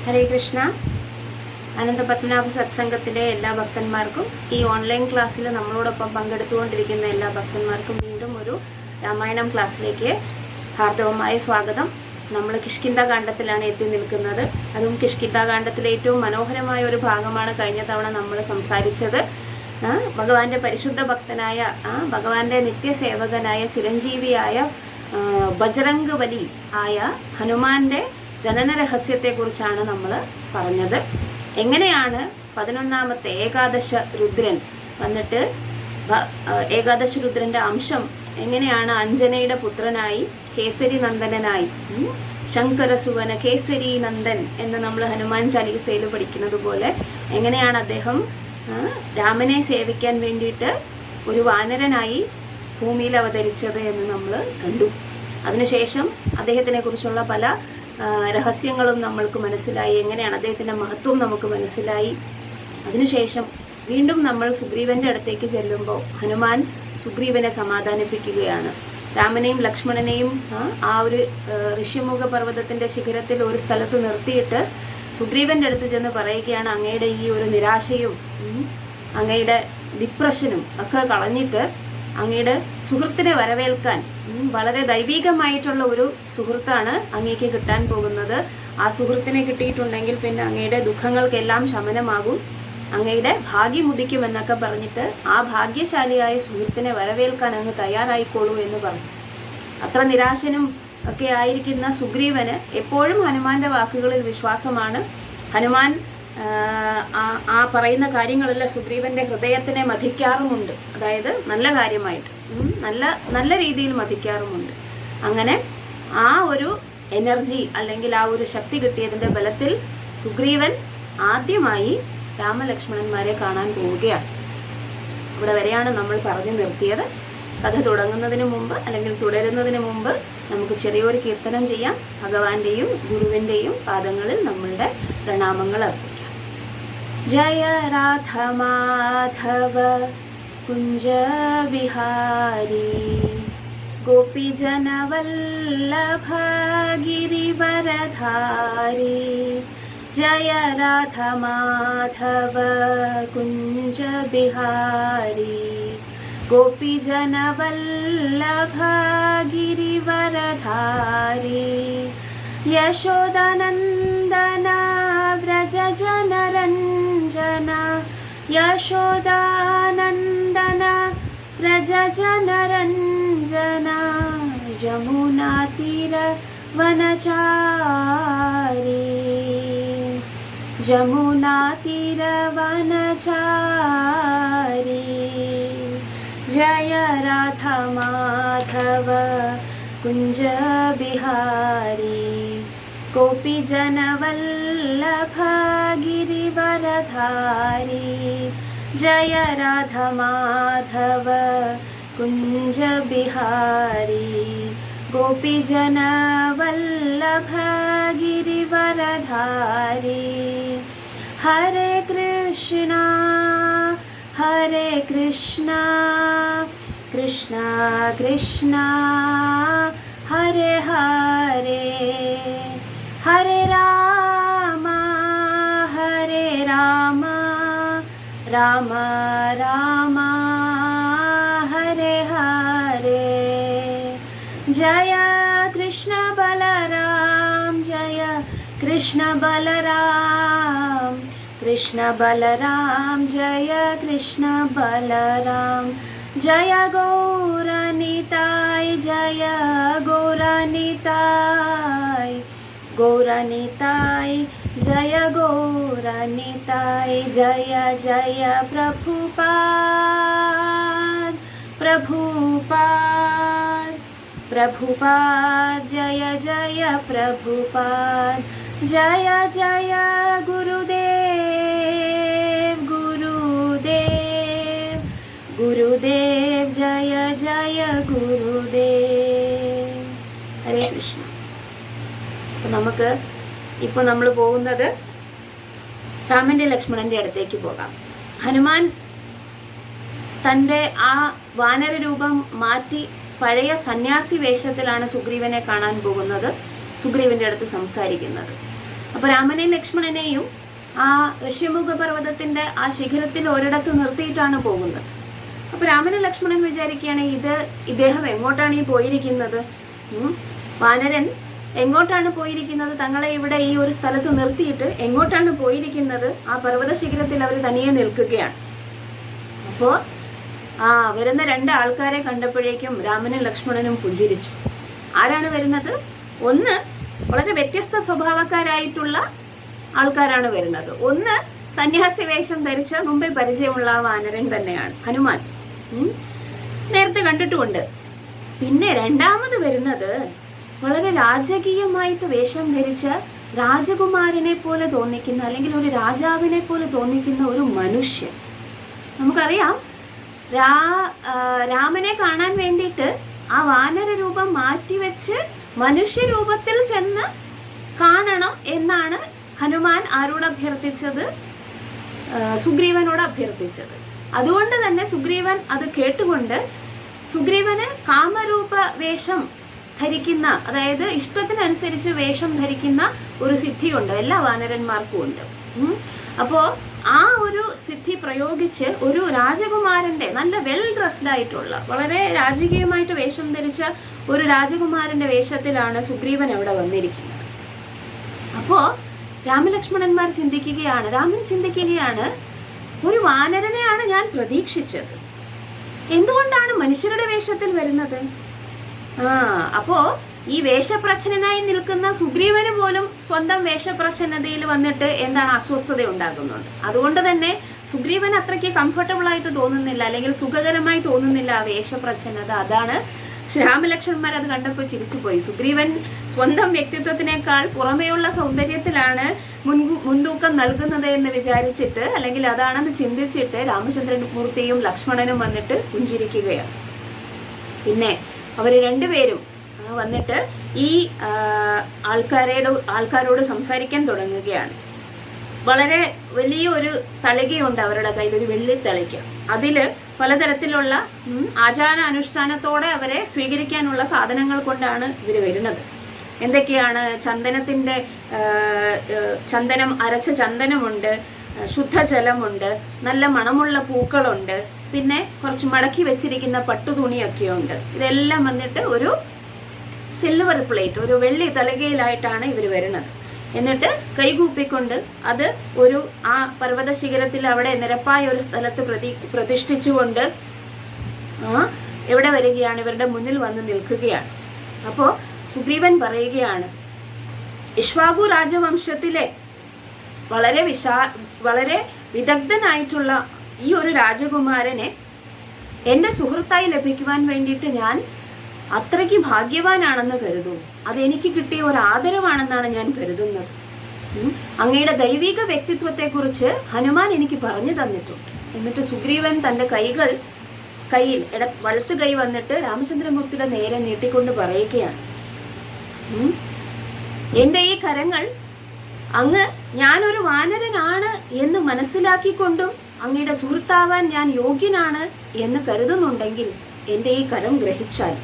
ഹരേ കൃഷ്ണ. അനന്തപത്മനാഭ സത്സംഗത്തിലെ എല്ലാ ഭക്തന്മാർക്കും ഈ ഓൺലൈൻ ക്ലാസ്സിൽ നമ്മളോടൊപ്പം പങ്കെടുത്തുകൊണ്ടിരിക്കുന്ന എല്ലാ ഭക്തന്മാർക്കും വീണ്ടും ഒരു രാമായണം ക്ലാസ്സിലേക്ക് ഹാർദവമായ സ്വാഗതം. നമ്മൾ കിഷ്കിന്ധാകാന്ഡത്തിലാണ് എത്തി നിൽക്കുന്നത്. അതും കിഷ്കിന്ധാകാന്ഡത്തിലെ ഏറ്റവും മനോഹരമായ ഒരു ഭാഗമാണ് കഴിഞ്ഞ തവണ നമ്മൾ സംസാരിച്ചത്. ഭഗവാന്റെ പരിശുദ്ധ ഭക്തനായ ഭഗവാന്റെ നിത്യസേവകനായ ചിരഞ്ജീവിയായ ബജറംഗ് ബലി ആയ ഹനുമാന്റെ ജനന രഹസ്യത്തെക്കുറിച്ചാണ് നമ്മൾ പറഞ്ഞത്. എങ്ങനെയാണ് 11ാമത്തെ ഏകാദശ രുദ്രൻ വന്നിട്ട് ഏകാദശ രുദ്രന്റെ അംശം എങ്ങനെയാണ് അഞ്ജനയുടെ പുത്രനായി കേസരി നന്ദനായി ശങ്കരസുവന കേസരി നന്ദൻ എന്ന് നമ്മൾ ഹനുമാൻ ചാലീസയിൽ പഠിക്കുന്നത് പോലെ എങ്ങനെയാണ് അദ്ദേഹം രാമനെ സേവിക്കാൻ വേണ്ടിയിട്ട് ഒരു വാനരനായി ഭൂമിയിൽ അവതരിച്ചത് എന്ന് നമ്മൾ കണ്ടു. അതിനുശേഷം അദ്ദേഹത്തിനെ കുറിച്ചുള്ള പല രഹസ്യങ്ങളും നമ്മൾക്ക് മനസ്സിലായി. എങ്ങനെയാണ് അദ്ദേഹത്തിന്റെ മഹത്വം നമുക്ക് മനസ്സിലായി. അതിനുശേഷം വീണ്ടും നമ്മൾ സുഗ്രീവന്റെ അടുത്തേക്ക് ചെല്ലുമ്പോൾ ഹനുമാൻ സുഗ്രീവനെ സമാധാനിപ്പിക്കുകയാണ്. രാമനെയും ലക്ഷ്മണനെയും ആ ഒരു ഋഷ്യമുഖ പർവ്വതത്തിന്റെ ശിഖരത്തിൽ ഒരു സ്ഥലത്ത് നിർത്തിയിട്ട് സുഗ്രീവന്റെ അടുത്ത് ചെന്ന് പറയുകയാണ്, അങ്ങയുടെ ഈ ഒരു നിരാശയും അങ്ങയുടെ ഡിപ്രഷനും ഒക്കെ കളഞ്ഞിട്ട് അങ്ങയുടെ സുഹൃത്തിനെ വരവേൽക്കാൻ വളരെ ദൈവികമായിട്ടുള്ള ഒരു സുഹൃത്താണ് അങ്ങേക്ക് കിട്ടാൻ പോകുന്നത്. ആ സുഹൃത്തിനെ കിട്ടിയിട്ടുണ്ടെങ്കിൽ പിന്നെ അങ്ങയുടെ ദുഃഖങ്ങൾക്കെല്ലാം ശമനമാകും, അങ്ങയുടെ ഭാഗ്യം ഉദിക്കും എന്നൊക്കെ പറഞ്ഞിട്ട് ആ ഭാഗ്യശാലിയായ സുഹൃത്തിനെ വരവേൽക്കാൻ അങ്ങ് തയ്യാറായിക്കോളൂ എന്ന് പറഞ്ഞു. അത്ര നിരാശനും ഒക്കെ ആയിരിക്കുന്ന സുഗ്രീവന് എപ്പോഴും ഹനുമാന്റെ വാക്കുകളിൽ വിശ്വാസമാണ്. ഹനുമാൻ ആ പറയുന്ന കാര്യങ്ങളെല്ലാം സുഗ്രീവന്റെ ഹൃദയത്തിനെ മഥിക്കാറുമുണ്ട്. അതായത് നല്ല കാര്യമായിട്ട് നല്ല രീതിയിൽ മഥിക്കാറുമുണ്ട്. അങ്ങനെ ആ ഒരു എനർജി അല്ലെങ്കിൽ ആ ഒരു ശക്തി കിട്ടിയതിന്റെ ബലത്തിൽ സുഗ്രീവൻ ആദ്യമായി രാമലക്ഷ്മണന്മാരെ കാണാൻ പോവുകയാണ്. ഇവിടെ വരെയാണ് നമ്മൾ പറഞ്ഞു നിർത്തിയത്. കഥ തുടങ്ങുന്നതിന് മുമ്പ് അല്ലെങ്കിൽ തുടരുന്നതിന് മുമ്പ് നമുക്ക് ചെറിയൊരു കീർത്തനം ചെയ്യാം. ഭഗവാന്റെയും ഗുരുവിന്റെയും പാദങ്ങളിൽ നമ്മളുടെ പ്രണാമങ്ങൾ അർപ്പിക്കാം. ജയ രാധ മാധവ കുഞ്ച വിഹാരി ഗോപിജന വല്ലഭ ഗിരിവരധാരി ജയ രാധ മാധവ കുഞ്ച വിഹാരി ഗോപിജന വല്ലഭ ഗിരിവരധാരി യശോദനന്ദന വ്രജ ജനരഞ്ജന യശോദാനന്ദന വ്രജ ജനരഞ്ജന യമുനാ തീര വനചാരി യമുനാ തീര വനചാരി ജയ രാധ മാധവ കുഞ്ച ബിഹാരി ഗോപിജന വല്ലഭ ഗിരിവരധാരി ജയ രാധ മാധവ കുഞ്ച ബിഹാരി ഗോപിജന വല്ലഭ ഗിരിവരധാരി ഹരേ കൃഷ്ണ ഹരേ കൃഷ്ണ കൃഷ്ണ കൃഷ്ണ ഹരേ ഹരേ ഹരേ രാമ ഹരേ രാമ രാമ രാമ ഹരേ ഹരേ ജയ കൃഷ്ണ ബലരാം ജയ കൃഷ്ണ ബലരാം കൃഷ്ണ ബലരാം ജയ കൃഷ്ണ ബലരാം ജയ ഗൗരനിതായ് ജയ ഗൗരനിതായ് ഗൗരനിതായ് ജയ ഗൗരനിതായ് ജയ ജയ പ്രഭുപാദ് പ്രഭുപാദ് പ്രഭുപാദ് ജയ ജയ പ്രഭുപാദ് ജയ ജയ ഗുരുദേവ് ഗുരുദേവ് ഗുരുദേവ് ജയ ജയ ഗുരുദേവ്. ഹരേ കൃഷ്ണ. നമുക്ക് ഇപ്പോൾ നമ്മൾ പോകുന്നത് രാമന്റെ ലക്ഷ്മണന്റെ അടുത്തേക്ക് പോകാം. ഹനുമാൻ തൻ്റെ ആ വാനര രൂപം മാറ്റി പഴയ സന്യാസി വേഷത്തിലാണ് സുഗ്രീവനെ കാണാൻ പോകുന്നത്. സുഗ്രീവന്റെ അടുത്ത് സംസാരിക്കുന്നത്. അപ്പൊ രാമനെയും ലക്ഷ്മണനെയും ആ ഋഷ്യമുഖ പർവ്വതത്തിന്റെ ആ ശിഖരത്തിൽ ഒരിടത്ത് നിർത്തിയിട്ടാണ് പോകുന്നത്. അപ്പൊ രാമനും ലക്ഷ്മണൻ വിചാരിക്കുകയാണ് ഇദ്ദേഹം എങ്ങോട്ടാണ് ഈ പോയിരിക്കുന്നത്, വാനരൻ എങ്ങോട്ടാണ് പോയിരിക്കുന്നത്, തങ്ങളെ ഇവിടെ ഈ ഒരു സ്ഥലത്ത് നിർത്തിയിട്ട് എങ്ങോട്ടാണ് പോയിരിക്കുന്നത്. ആ പർവ്വത ശിഖരത്തിൽ അവർ തനിയെ നിൽക്കുകയാണ്. അപ്പോ വരുന്ന 2 ആൾക്കാരെ കണ്ടപ്പോഴേക്കും രാമനും ലക്ഷ്മണനും പുഞ്ചിരിച്ചു. ആരാണ് വരുന്നത്? ഒന്ന് വളരെ വ്യത്യസ്ത സ്വഭാവക്കാരായിട്ടുള്ള ആൾക്കാരാണ് വരുന്നത്. ഒന്ന് സന്യാസി വേഷം ധരിച്ച മുമ്പേ പരിചയമുള്ള ആ വാനരൻ തന്നെയാണ്, ഹനുമാൻ. നേരത്തെ കണ്ടിട്ടുമുണ്ട്. പിന്നെ രണ്ടാമത് വരുന്നത് വളരെ രാജകീയമായിട്ട് വേഷം ധരിച്ച രാജകുമാരനെ പോലെ തോന്നിക്കുന്ന, അല്ലെങ്കിൽ ഒരു രാജാവിനെ പോലെ തോന്നിക്കുന്ന ഒരു മനുഷ്യൻ. നമുക്കറിയാം രാമനെ കാണാൻ വേണ്ടിയിട്ട് ആ വാനര രൂപം മാറ്റിവെച്ച് മനുഷ്യരൂപത്തിൽ ചെന്ന് കാണണം എന്നാണ് ഹനുമാൻ ആരോട് അഭ്യർത്ഥിച്ചത്? സുഗ്രീവനോട് അഭ്യർത്ഥിച്ചത്. അതുകൊണ്ട് തന്നെ സുഗ്രീവൻ അത് കേട്ടുകൊണ്ട് സുഗ്രീവന് കാമരൂപ വേഷം ധരിക്കുന്ന, അതായത് ഇഷ്ടത്തിനനുസരിച്ച് വേഷം ധരിക്കുന്ന ഒരു സിദ്ധിയുണ്ട്, എല്ലാ വാനരന്മാർക്കും ഉണ്ട്. അപ്പോ ആ ഒരു സിദ്ധി പ്രയോഗിച്ച് ഒരു രാജകുമാരന്റെ, നല്ല വെൽ ഡ്രസ്ഡ് ആയിട്ടുള്ള, വളരെ രാജകീയമായിട്ട് വേഷം ധരിച്ച ഒരു രാജകുമാരന്റെ വേഷത്തിലാണ് സുഗ്രീവൻ അവിടെ വന്നിരിക്കുന്നത്. അപ്പോ രാമലക്ഷ്മണന്മാർ രാമൻ ചിന്തിക്കുകയാണ്, ഒരു വാനരനെയാണ് ഞാൻ പ്രതീക്ഷിച്ചത്, എന്തുകൊണ്ടാണ് മനുഷ്യരുടെ വേഷത്തിൽ വരുന്നത്? അപ്പോ ഈ വേഷപ്രച്ഛനായി നിൽക്കുന്ന സുഗ്രീവന് പോലും സ്വന്തം വേഷപ്രച്ഛന്നതയിൽ വന്നിട്ട് എന്താണ് അസ്വസ്ഥത ഉണ്ടാകുന്നുണ്ട്. അതുകൊണ്ട് തന്നെ സുഗ്രീവൻ അത്രയ്ക്ക് കംഫർട്ടബിൾ ആയിട്ട് തോന്നുന്നില്ല, അല്ലെങ്കിൽ സുഖകരമായി തോന്നുന്നില്ല ആ വേഷപ്രച്ഛന്നത. അതാണ് രാമലക്ഷ്മണന്മാർ അത് കണ്ടപ്പോൾ ചിരിച്ചുപോയി. സുഗ്രീവൻ സ്വന്തം വ്യക്തിത്വത്തിനേക്കാൾ പുറമേയുള്ള സൗന്ദര്യത്തിലാണ് മുൻതൂക്കം നൽകുന്നത് എന്ന് വിചാരിച്ചിട്ട്, അല്ലെങ്കിൽ അതാണെന്ന് ചിന്തിച്ചിട്ട് രാമചന്ദ്രമൂർത്തിയും ലക്ഷ്മണനും വന്നിട്ട് പുഞ്ചിരിക്കുകയാണ്. പിന്നെ അവര് രണ്ടുപേരും വന്നിട്ട് ഈ ആൾക്കാരോട് സംസാരിക്കാൻ തുടങ്ങുകയാണ്. വളരെ വലിയൊരു തളികയുണ്ട് അവരുടെ കയ്യിൽ, ഒരു വെള്ളി തളിക. അതില് പലതരത്തിലുള്ള ആചാരാനുഷ്ഠാനത്തോടെ അവരെ സ്വീകരിക്കാനുള്ള സാധനങ്ങൾ കൊണ്ടാണ് ഇവര് വരുന്നത്. എന്തൊക്കെയാണ്? ചന്ദനം, അരച്ച ചന്ദനമുണ്ട്, ശുദ്ധജലമുണ്ട്, നല്ല മണമുള്ള പൂക്കളുണ്ട്, പിന്നെ കുറച്ച് മടക്കി വെച്ചിരിക്കുന്ന പട്ടുതുണിയൊക്കെ ഉണ്ട്. ഇതെല്ലാം വന്നിട്ട് ഒരു സിൽവർ പ്ലേറ്റ്, ഒരു വെള്ളി തളികയിലായിട്ടാണ് ഇവർ വരുന്നത്. എന്നിട്ട് കൈകൂപ്പിക്കൊണ്ട് അത് ആ പർവ്വത ശിഖരത്തിൽ അവിടെ നിരപ്പായ ഒരു സ്ഥലത്ത് പ്രതിഷ്ഠിച്ചുകൊണ്ട് എവിടെ വരികയാണ്? ഇവരുടെ മുന്നിൽ വന്ന് നിൽക്കുകയാണ്. അപ്പോ സുഗ്രീവൻ പറയുകയാണ്, ഇക്ഷ്വാകു രാജവംശത്തിലെ വളരെ വിദഗ്ധനായിട്ടുള്ള ഈ ഒരു രാജകുമാരനെ എന്റെ സുഹൃത്തായി ലഭിക്കുവാൻ വേണ്ടിയിട്ട് ഞാൻ അത്രയ്ക്ക് ഭാഗ്യവാനാണെന്ന് കരുതുന്നു. അതെനിക്ക് കിട്ടിയ ഒരു ആദരവാണെന്നാണ് ഞാൻ കരുതുന്നത്. അങ്ങയുടെ ദൈവിക വ്യക്തിത്വത്തെ കുറിച്ച് ഹനുമാൻ എനിക്ക് പറഞ്ഞു തന്നിട്ടുണ്ട്. എന്നിട്ട് സുഗ്രീവൻ തന്റെ കയ്യിൽ വലത്ത് കൈ വന്നിട്ട് രാമചന്ദ്രമൂർത്തിയുടെ നേരെ നീട്ടിക്കൊണ്ട് പറയുകയാണ്, എന്റെ ഈ കരങ്ങൾ അങ്ങ് ഞാനൊരു വാനരനാണ് എന്ന് മനസ്സിലാക്കിക്കൊണ്ടും അങ്ങയുടെ സുഹൃത്താവാൻ ഞാൻ യോഗ്യനാണ് എന്ന് കരുതുന്നുണ്ടെങ്കിൽ എന്റെ ഈ കരം ഗ്രഹിച്ചാൽ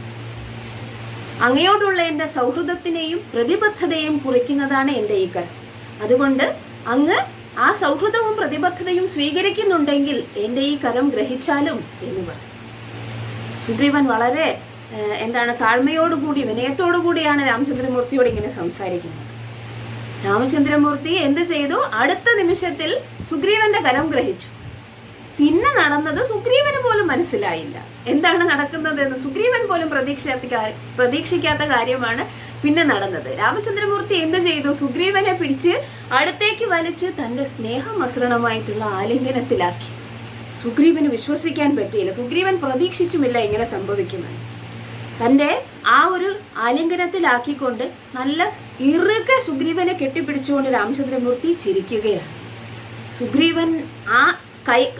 അങ്ങയോടുള്ള എന്റെ സൗഹൃദത്തിനെയും പ്രതിബദ്ധതയും കുറിക്കുന്നതാണ് എന്റെ ഈ കരം. അതുകൊണ്ട് അങ്ങ് ആ സൗഹൃദവും പ്രതിബദ്ധതയും സ്വീകരിക്കുന്നുണ്ടെങ്കിൽ എന്റെ ഈ കരം ഗ്രഹിച്ചാലും എന്ന് പറഞ്ഞു. സുഗ്രീവൻ വളരെ താഴ്മയോടുകൂടി, വിനയത്തോടുകൂടിയാണ് രാമചന്ദ്രമൂർത്തിയോട് ഇങ്ങനെ സംസാരിക്കുന്നത്. രാമചന്ദ്രമൂർത്തി എന്ത് ചെയ്തു? അടുത്ത നിമിഷത്തിൽ സുഗ്രീവന്റെ കരം ഗ്രഹിച്ചു. പിന്നെ നടന്നത് സുഗ്രീവന് പോലും മനസ്സിലായില്ല എന്താണ് നടക്കുന്നത് എന്ന്. സുഗ്രീവൻ പോലും പ്രതീക്ഷിക്കാത്ത കാര്യമാണ് പിന്നെ നടന്നത്. രാമചന്ദ്രമൂർത്തി എന്ത് ചെയ്തു? സുഗ്രീവനെ പിടിച്ച് അടുത്തേക്ക് വലിച്ച് തന്റെ സ്നേഹമസൃണമായിട്ടുള്ള ആലിംഗനത്തിലാക്കി. സുഗ്രീവന് വിശ്വസിക്കാൻ പറ്റിയില്ല. സുഗ്രീവൻ പ്രതീക്ഷിച്ചുമില്ല ഇങ്ങനെ സംഭവിക്കുന്നത്. തന്റെ ആ ഒരു ആലിംഗനത്തിലാക്കിക്കൊണ്ട് നല്ല ഇറുക്കെ സുഗ്രീവനെ കെട്ടിപ്പിടിച്ചുകൊണ്ട് രാമചന്ദ്രമൂർത്തി ചിരിക്കുകയാണ്. സുഗ്രീവൻ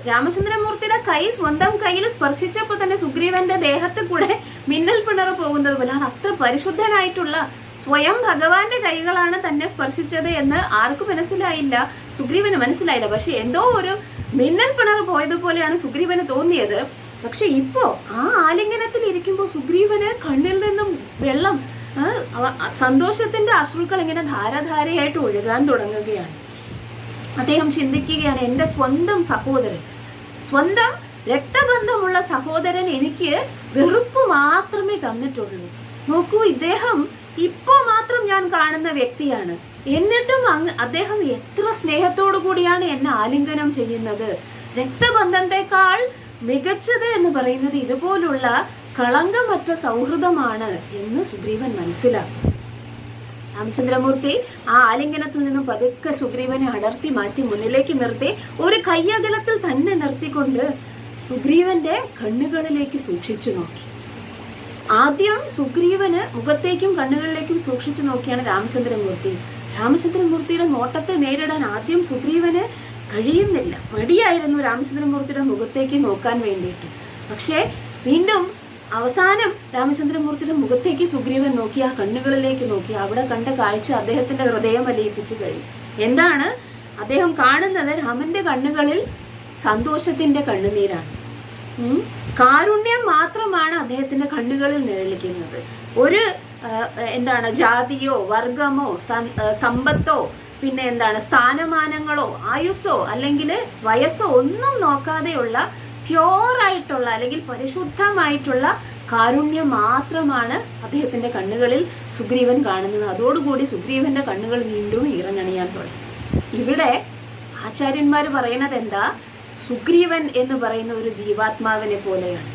രാമചന്ദ്രമൂർത്തിയുടെ കൈ സ്വന്തം കയ്യിൽ സ്പർശിച്ചപ്പോൾ തന്നെ സുഗ്രീവന്റെ ദേഹത്ത് കൂടെ മിന്നൽ പിണർ പോകുന്നത് പോലെ, അത്ര പരിശുദ്ധനായിട്ടുള്ള സ്വയം ഭഗവാന്റെ കൈകളാണ് തന്നെ സ്പർശിച്ചത് എന്ന് ആർക്കും മനസ്സിലായില്ല, സുഗ്രീവന് മനസ്സിലായില്ല. പക്ഷെ എന്തോ ഒരു മിന്നൽ പിണർ പോയതുപോലെയാണ് സുഗ്രീവന് തോന്നിയത്. പക്ഷെ ഇപ്പോ ആ ആലിംഗനത്തിൽ ഇരിക്കുമ്പോൾ സുഗ്രീവന് കണ്ണിൽ നിന്നും വെള്ളം സന്തോഷത്തിന്റെ അശ്രുക്കൾ ഇങ്ങനെ ധാരധാരയായിട്ട് ഒഴുകാൻ തുടങ്ങുകയാണ്. അദ്ദേഹം ചിന്തിക്കുകയാണ്, എന്റെ സ്വന്തം സഹോദരൻ, സ്വന്തം രക്തബന്ധമുള്ള സഹോദരൻ എനിക്ക് വെറുപ്പ് മാത്രമേ തന്നിട്ടുള്ളൂ. നോക്കൂ, ഇദ്ദേഹം ഇപ്പോ മാത്രം ഞാൻ കാണുന്ന വ്യക്തിയാണ്, എന്നിട്ടും അദ്ദേഹം എത്ര സ്നേഹത്തോടു കൂടിയാണ് എന്നെ ആലിംഗനം ചെയ്യുന്നത്. രക്തബന്ധത്തെക്കാൾ മികച്ചത് എന്ന് പറയുന്നത് ഇതുപോലുള്ള കളങ്കമറ്റ സൗഹൃദമാണ് എന്ന് സുഗ്രീവൻ മനസ്സിലാക്കും. രാമചന്ദ്രമൂർത്തി ആ ആലിംഗനത്തിൽ നിന്നും പതുക്കെ സുഗ്രീവനെ അടർത്തി മാറ്റി മുന്നിലേക്ക് നിർത്തി ഒരു കയ്യകലത്തിൽ തന്നെ നിർത്തിക്കൊണ്ട് സുഗ്രീവന്റെ കണ്ണുകളിലേക്ക് സൂക്ഷിച്ചു നോക്കി. ആദ്യം സുഗ്രീവന് മുഖത്തേക്കും കണ്ണുകളിലേക്കും സൂക്ഷിച്ചു നോക്കിയാണ് രാമചന്ദ്രമൂർത്തി. രാമചന്ദ്രമൂർത്തിയുടെ നോട്ടത്തെ നേരിടാൻ ആദ്യം സുഗ്രീവന് കഴിയുന്നില്ല. മടിയായിരുന്നു രാമചന്ദ്രമൂർത്തിയുടെ മുഖത്തേക്ക് നോക്കാൻ വേണ്ടിയിട്ട്. പക്ഷേ വീണ്ടും അവസാനം രാമചന്ദ്രമൂർത്തിയുടെ മുഖത്തേക്ക് സുഗ്രീവൻ നോക്കി, ആ കണ്ണുകളിലേക്ക് നോക്കി. അവിടെ കണ്ട കാഴ്ച അദ്ദേഹത്തിന്റെ ഹൃദയം വലിയിപ്പിച്ചു കഴിഞ്ഞു. എന്താണ് അദ്ദേഹം കാണുന്നത്? രാമന്റെ കണ്ണുകളിൽ സന്തോഷത്തിന്റെ കണ്ണുനീരാണ്. കാരുണ്യം മാത്രമാണ് അദ്ദേഹത്തിന്റെ കണ്ണുകളിൽ നിഴലിക്കുന്നത്. ഒരു ജാതിയോ വർഗമോ സമ്പത്തോ പിന്നെ സ്ഥാനമാനങ്ങളോ ആയുസ്സോ അല്ലെങ്കിൽ വയസ്സോ ഒന്നും നോക്കാതെയുള്ള പ്യോറായിട്ടുള്ള അല്ലെങ്കിൽ പരിശുദ്ധമായിട്ടുള്ള കാരുണ്യം മാത്രമാണ് അദ്ദേഹത്തിന്റെ കണ്ണുകളിൽ സുഗ്രീവൻ കാണുന്നത്. അതോടുകൂടി സുഗ്രീവന്റെ കണ്ണുകൾ വീണ്ടും ഈറനണിയാൻ തുടങ്ങി. ഇവിടെ ആചാര്യന്മാര് പറയുന്നത് എന്താ? സുഗ്രീവൻ എന്ന് പറയുന്ന ഒരു ജീവാത്മാവിനെ പോലെയാണ്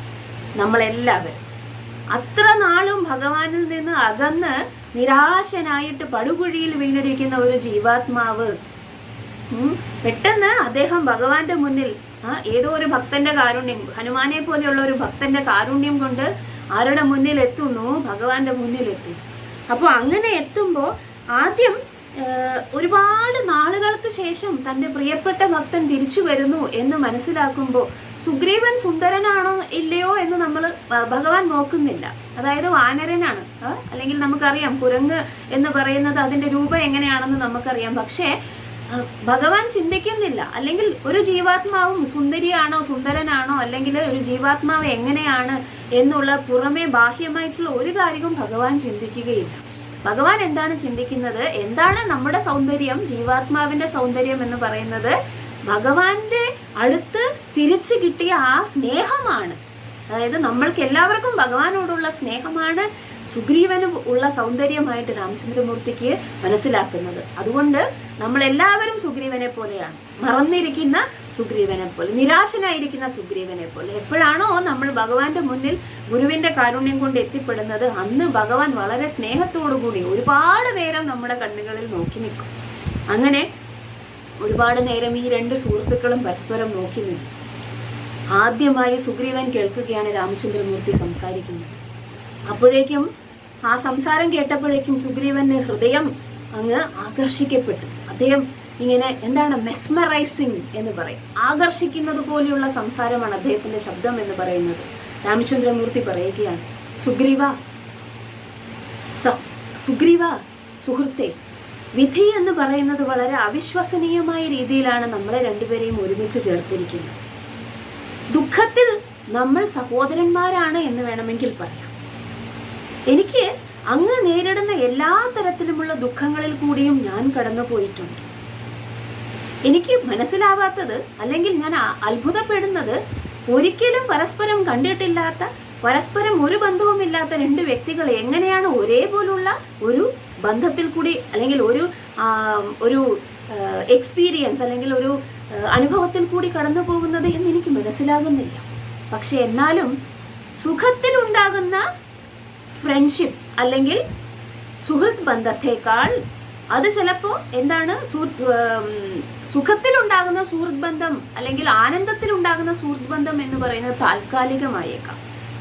നമ്മളെല്ലാവരും. അത്ര നാളും ഭഗവാനിൽ നിന്ന് അകന്ന് നിരാശനായിട്ട് പടുകുഴിയിൽ വീണിരിക്കുന്ന ഒരു ജീവാത്മാവ് പെട്ടെന്ന് അദ്ദേഹം ഭഗവാന്റെ മുന്നിൽ ഏതോ ഒരു ഭക്തന്റെ കാരുണ്യം, ഹനുമാനെ പോലെയുള്ള ഒരു ഭക്തന്റെ കാരുണ്യം കൊണ്ട് ആരുടെ മുന്നിൽ എത്തുന്നു? ഭഗവാന്റെ മുന്നിൽ എത്തുന്നു. അപ്പൊ അങ്ങനെ എത്തുമ്പോ ആദ്യം ഒരുപാട് നാളുകൾക്ക് ശേഷം തന്റെ പ്രിയപ്പെട്ട ഭക്തൻ തിരിച്ചു വരുന്നു എന്ന് മനസ്സിലാക്കുമ്പോൾ സുഗ്രീവൻ സുന്ദരനാണോ ഇല്ലയോ എന്ന് നമ്മൾ ഭഗവാൻ നോക്കുന്നില്ല. അതായത് വാനരനാണ്, അല്ലെങ്കിൽ നമുക്കറിയാം കുരങ്ങ് എന്ന് പറയുന്നത് അതിന്റെ രൂപം എങ്ങനെയാണെന്ന് നമുക്കറിയാം. പക്ഷേ ഭഗവാൻ ചിന്തിക്കുന്നില്ല. അല്ലെങ്കിൽ ഒരു ജീവാത്മാവും സുന്ദരിയാണോ സുന്ദരനാണോ അല്ലെങ്കിൽ ഒരു ജീവാത്മാവ് എങ്ങനെയാണ് എന്നുള്ള പുറമെ ബാഹ്യമായിട്ടുള്ള ഒരു കാര്യവും ഭഗവാൻ ചിന്തിക്കുകയില്ല. ഭഗവാൻ എന്താണ് ചിന്തിക്കുന്നത്? എന്താണ് നമ്മുടെ സൗന്ദര്യം, ജീവാത്മാവിന്റെ സൗന്ദര്യം എന്ന് പറയുന്നത്? ഭഗവാന്റെ അടുത്ത് തിരിച്ചു കിട്ടിയ ആ സ്നേഹമാണ്. അതായത് നമ്മൾക്ക് എല്ലാവർക്കും ഭഗവാനോടുള്ള സ്നേഹമാണ് സുഗ്രീവന് ഉള്ള സൗന്ദര്യമായിട്ട് രാമചന്ദ്രമൂർത്തിക്ക് മനസ്സിലാക്കുന്നത്. അതുകൊണ്ട് നമ്മൾ എല്ലാവരും സുഗ്രീവനെ പോലെയാണ്, മറന്നിരിക്കുന്ന സുഗ്രീവനെ പോലെ, നിരാശനായിരിക്കുന്ന സുഗ്രീവനെ പോലെ. എപ്പോഴാണോ നമ്മൾ ഭഗവാന്റെ മുന്നിൽ ഗുരുവിന്റെ കാരുണ്യം കൊണ്ട് എത്തിപ്പെടുന്നത്, അന്ന് ഭഗവാൻ വളരെ സ്നേഹത്തോടുകൂടി ഒരുപാട് നേരം നമ്മുടെ കണ്ണുകളിൽ നോക്കി നിൽക്കും. അങ്ങനെ ഒരുപാട് നേരം ഈ രണ്ട് സുഹൃത്തുക്കളും പരസ്പരം നോക്കി നിന്നു. ആദ്യമായി സുഗ്രീവൻ കേൾക്കുകയാണ് രാമചന്ദ്രമൂർത്തി സംസാരിക്കുന്നത്. അപ്പോഴേക്കും ആ സംസാരം കേട്ടപ്പോഴേക്കും സുഗ്രീവന്റെ ഹൃദയം അങ്ങ് ആകർഷിക്കപ്പെട്ടു. അദ്ദേഹം ഇങ്ങനെ മെസ്മറൈസിങ് എന്ന് പറയും, ആകർഷിക്കുന്നത് പോലെയുള്ള സംസാരമാണ് അദ്ദേഹത്തിന്റെ ശബ്ദം എന്ന് പറയുന്നത്. രാമചന്ദ്രമൂർത്തി പറയുകയാണ്, സുഗ്രീവ സുഹൃത്തെ, വിധി എന്ന് പറയുന്നത് വളരെ അവിശ്വസനീയമായ രീതിയിലാണ് നമ്മളെ രണ്ടുപേരെയും ഒരുമിച്ച് ചേർത്തിരിക്കുന്നത്. ദുഃഖത്തിൽ നമ്മൾ സഹോദരന്മാരാണ് എന്ന് വേണമെങ്കിൽ പറയാം. എനിക്ക് അങ്ങ് നേരിടുന്ന എല്ലാ തരത്തിലുമുള്ള ദുഃഖങ്ങളിൽ കൂടിയും ഞാൻ കടന്നു പോയിട്ടുണ്ട്. എനിക്ക് മനസ്സിലാവാത്തത് അല്ലെങ്കിൽ ഞാൻ അത്ഭുതപ്പെടുന്നത്, ഒരിക്കലും പരസ്പരം കണ്ടിട്ടില്ലാത്ത, പരസ്പരം ഒരു ബന്ധവുമില്ലാത്ത രണ്ട് വ്യക്തികൾ എങ്ങനെയാണ് ഒരേപോലുള്ള ഒരു ബന്ധത്തിൽ കൂടി അല്ലെങ്കിൽ ഒരു എക്സ്പീരിയൻസ് അല്ലെങ്കിൽ ഒരു അനുഭവത്തിൽ കൂടി കടന്നു പോകുന്നത് എന്ന് എനിക്ക് മനസ്സിലാകുന്നില്ല. പക്ഷെ എന്നാലും സുഖത്തിൽ ഉണ്ടാകുന്ന ഫ്രണ്ട്ഷിപ്പ് അല്ലെങ്കിൽ സുഹൃത്ത് ബന്ധത്തെക്കാൾ അത് ചിലപ്പോ സുഖത്തിൽ ഉണ്ടാകുന്ന സുഹൃത്ത് ബന്ധം അല്ലെങ്കിൽ ആനന്ദത്തിൽ ഉണ്ടാകുന്ന സുഹൃത്ത് ബന്ധം എന്ന് പറയുന്നത് താൽക്കാലികമായേക്കാം.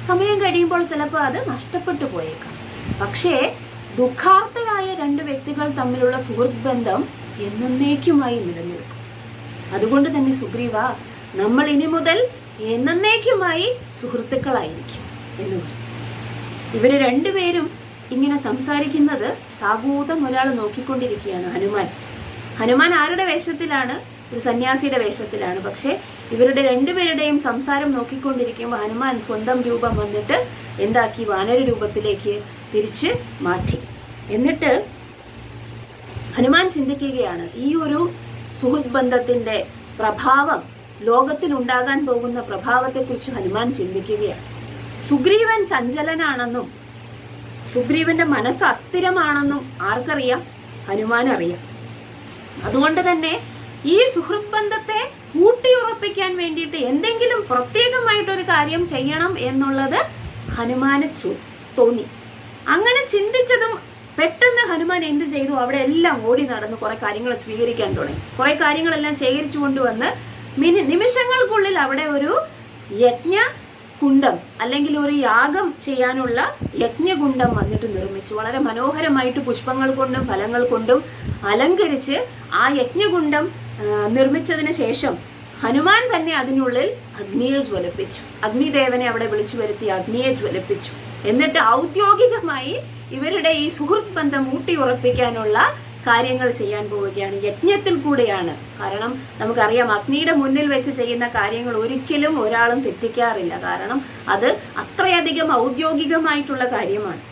സമയം കഴിയുമ്പോൾ ചിലപ്പോൾ അത് നഷ്ടപ്പെട്ടു പോയേക്കാം. പക്ഷേ ദുഃഖാർത്ഥരായ രണ്ട് വ്യക്തികൾ തമ്മിലുള്ള സുഹൃത്ത് ബന്ധം എന്നേക്കുമായി നിലനിൽക്കും. അതുകൊണ്ട് തന്നെ സുഗ്രീവ, നമ്മൾ ഇനി മുതൽ എന്നേക്കുമായി സുഹൃത്തുക്കളായിരിക്കും എന്ന് പറയും. ഇവര് രണ്ടുപേരും ഇങ്ങനെ സംസാരിക്കുന്നത് സാഗൂതം ഒരാൾ നോക്കിക്കൊണ്ടിരിക്കുകയാണ്. ഹനുമാൻ ആരുടെ വേഷത്തിലാണ്? ഒരു സന്യാസിയുടെ വേഷത്തിലാണ്. പക്ഷെ ഇവരുടെ രണ്ടുപേരുടെയും സംസാരം നോക്കിക്കൊണ്ടിരിക്കുമ്പോൾ ഹനുമാൻ സ്വന്തം രൂപം വന്നിട്ട് വാനര രൂപത്തിലേക്ക് തിരിച്ച് മാറ്റി. എന്നിട്ട് ഹനുമാൻ ചിന്തിക്കുകയാണ്, ഈ ഒരു സുഹൃത്ത് ബന്ധത്തിന്റെ പ്രഭാവം, ലോകത്തിൽ ഉണ്ടാകാൻ പോകുന്ന പ്രഭാവത്തെക്കുറിച്ച് ഹനുമാൻ ചിന്തിക്കുകയാണ്. സുഗ്രീവൻ ചഞ്ചലനാണെന്നും സുഗ്രീവന്റെ മനസ്സ് അസ്ഥിരമാണെന്നും ആർക്കറിയാം? ഹനുമാൻ അറിയാം. അതുകൊണ്ട് തന്നെ ഈ സുഹൃത്ത് ബന്ധത്തെ ഊട്ടിയുറപ്പിക്കാൻ വേണ്ടിയിട്ട് എന്തെങ്കിലും പ്രത്യേകമായിട്ടൊരു കാര്യം ചെയ്യണം എന്നുള്ളത് ഹനുമാന് തോന്നി. അങ്ങനെ ചിന്തിച്ചതും പെട്ടെന്ന് ഹനുമാൻ എന്ത് ചെയ്തു? അവിടെ എല്ലാം ഓടി നടന്ന് കുറെ കാര്യങ്ങൾ സ്വീകരിക്കാൻ തുടങ്ങി. കുറെ കാര്യങ്ങളെല്ലാം ശേഖരിച്ചു കൊണ്ടുവന്ന് നിമിഷങ്ങൾക്കുള്ളിൽ അവിടെ ഒരു യജ്ഞകുണ്ഡം അല്ലെങ്കിൽ ഒരു യാഗം ചെയ്യാനുള്ള യജ്ഞകുണ്ഡം വന്നിട്ട് നിർമ്മിച്ചു. വളരെ മനോഹരമായിട്ട് പുഷ്പങ്ങൾ കൊണ്ടും ഫലങ്ങൾ കൊണ്ടും അലങ്കരിച്ച് ആ യജ്ഞകുണ്ഡം നിർമ്മിച്ചതിന് ശേഷം ഹനുമാൻ തന്നെ അതിനുള്ളിൽ അഗ്നിയെ ജ്വലിപ്പിച്ചു. അഗ്നിദേവനെ അവിടെ വിളിച്ചു വരുത്തി അഗ്നിയെ ജ്വലിപ്പിച്ചു. എന്നിട്ട് ഔദ്യോഗികമായി ഇവരുടെ ഈ സുഹൃത്ത് ബന്ധം ഊട്ടിയുറപ്പിക്കാനുള്ള കാര്യങ്ങൾ ചെയ്യാൻ പോവുകയാണ്. യജ്ഞത്തിൽ കൂടെയാണ്. കാരണം നമുക്കറിയാം, അഗ്നിയുടെ മുന്നിൽ വെച്ച് ചെയ്യുന്ന കാര്യങ്ങൾ ഒരിക്കലും ഒരാളും തെറ്റിക്കാറില്ല. കാരണം അത് അത്രയധികം ഔദ്യോഗികമായിട്ടുള്ള കാര്യമാണ്.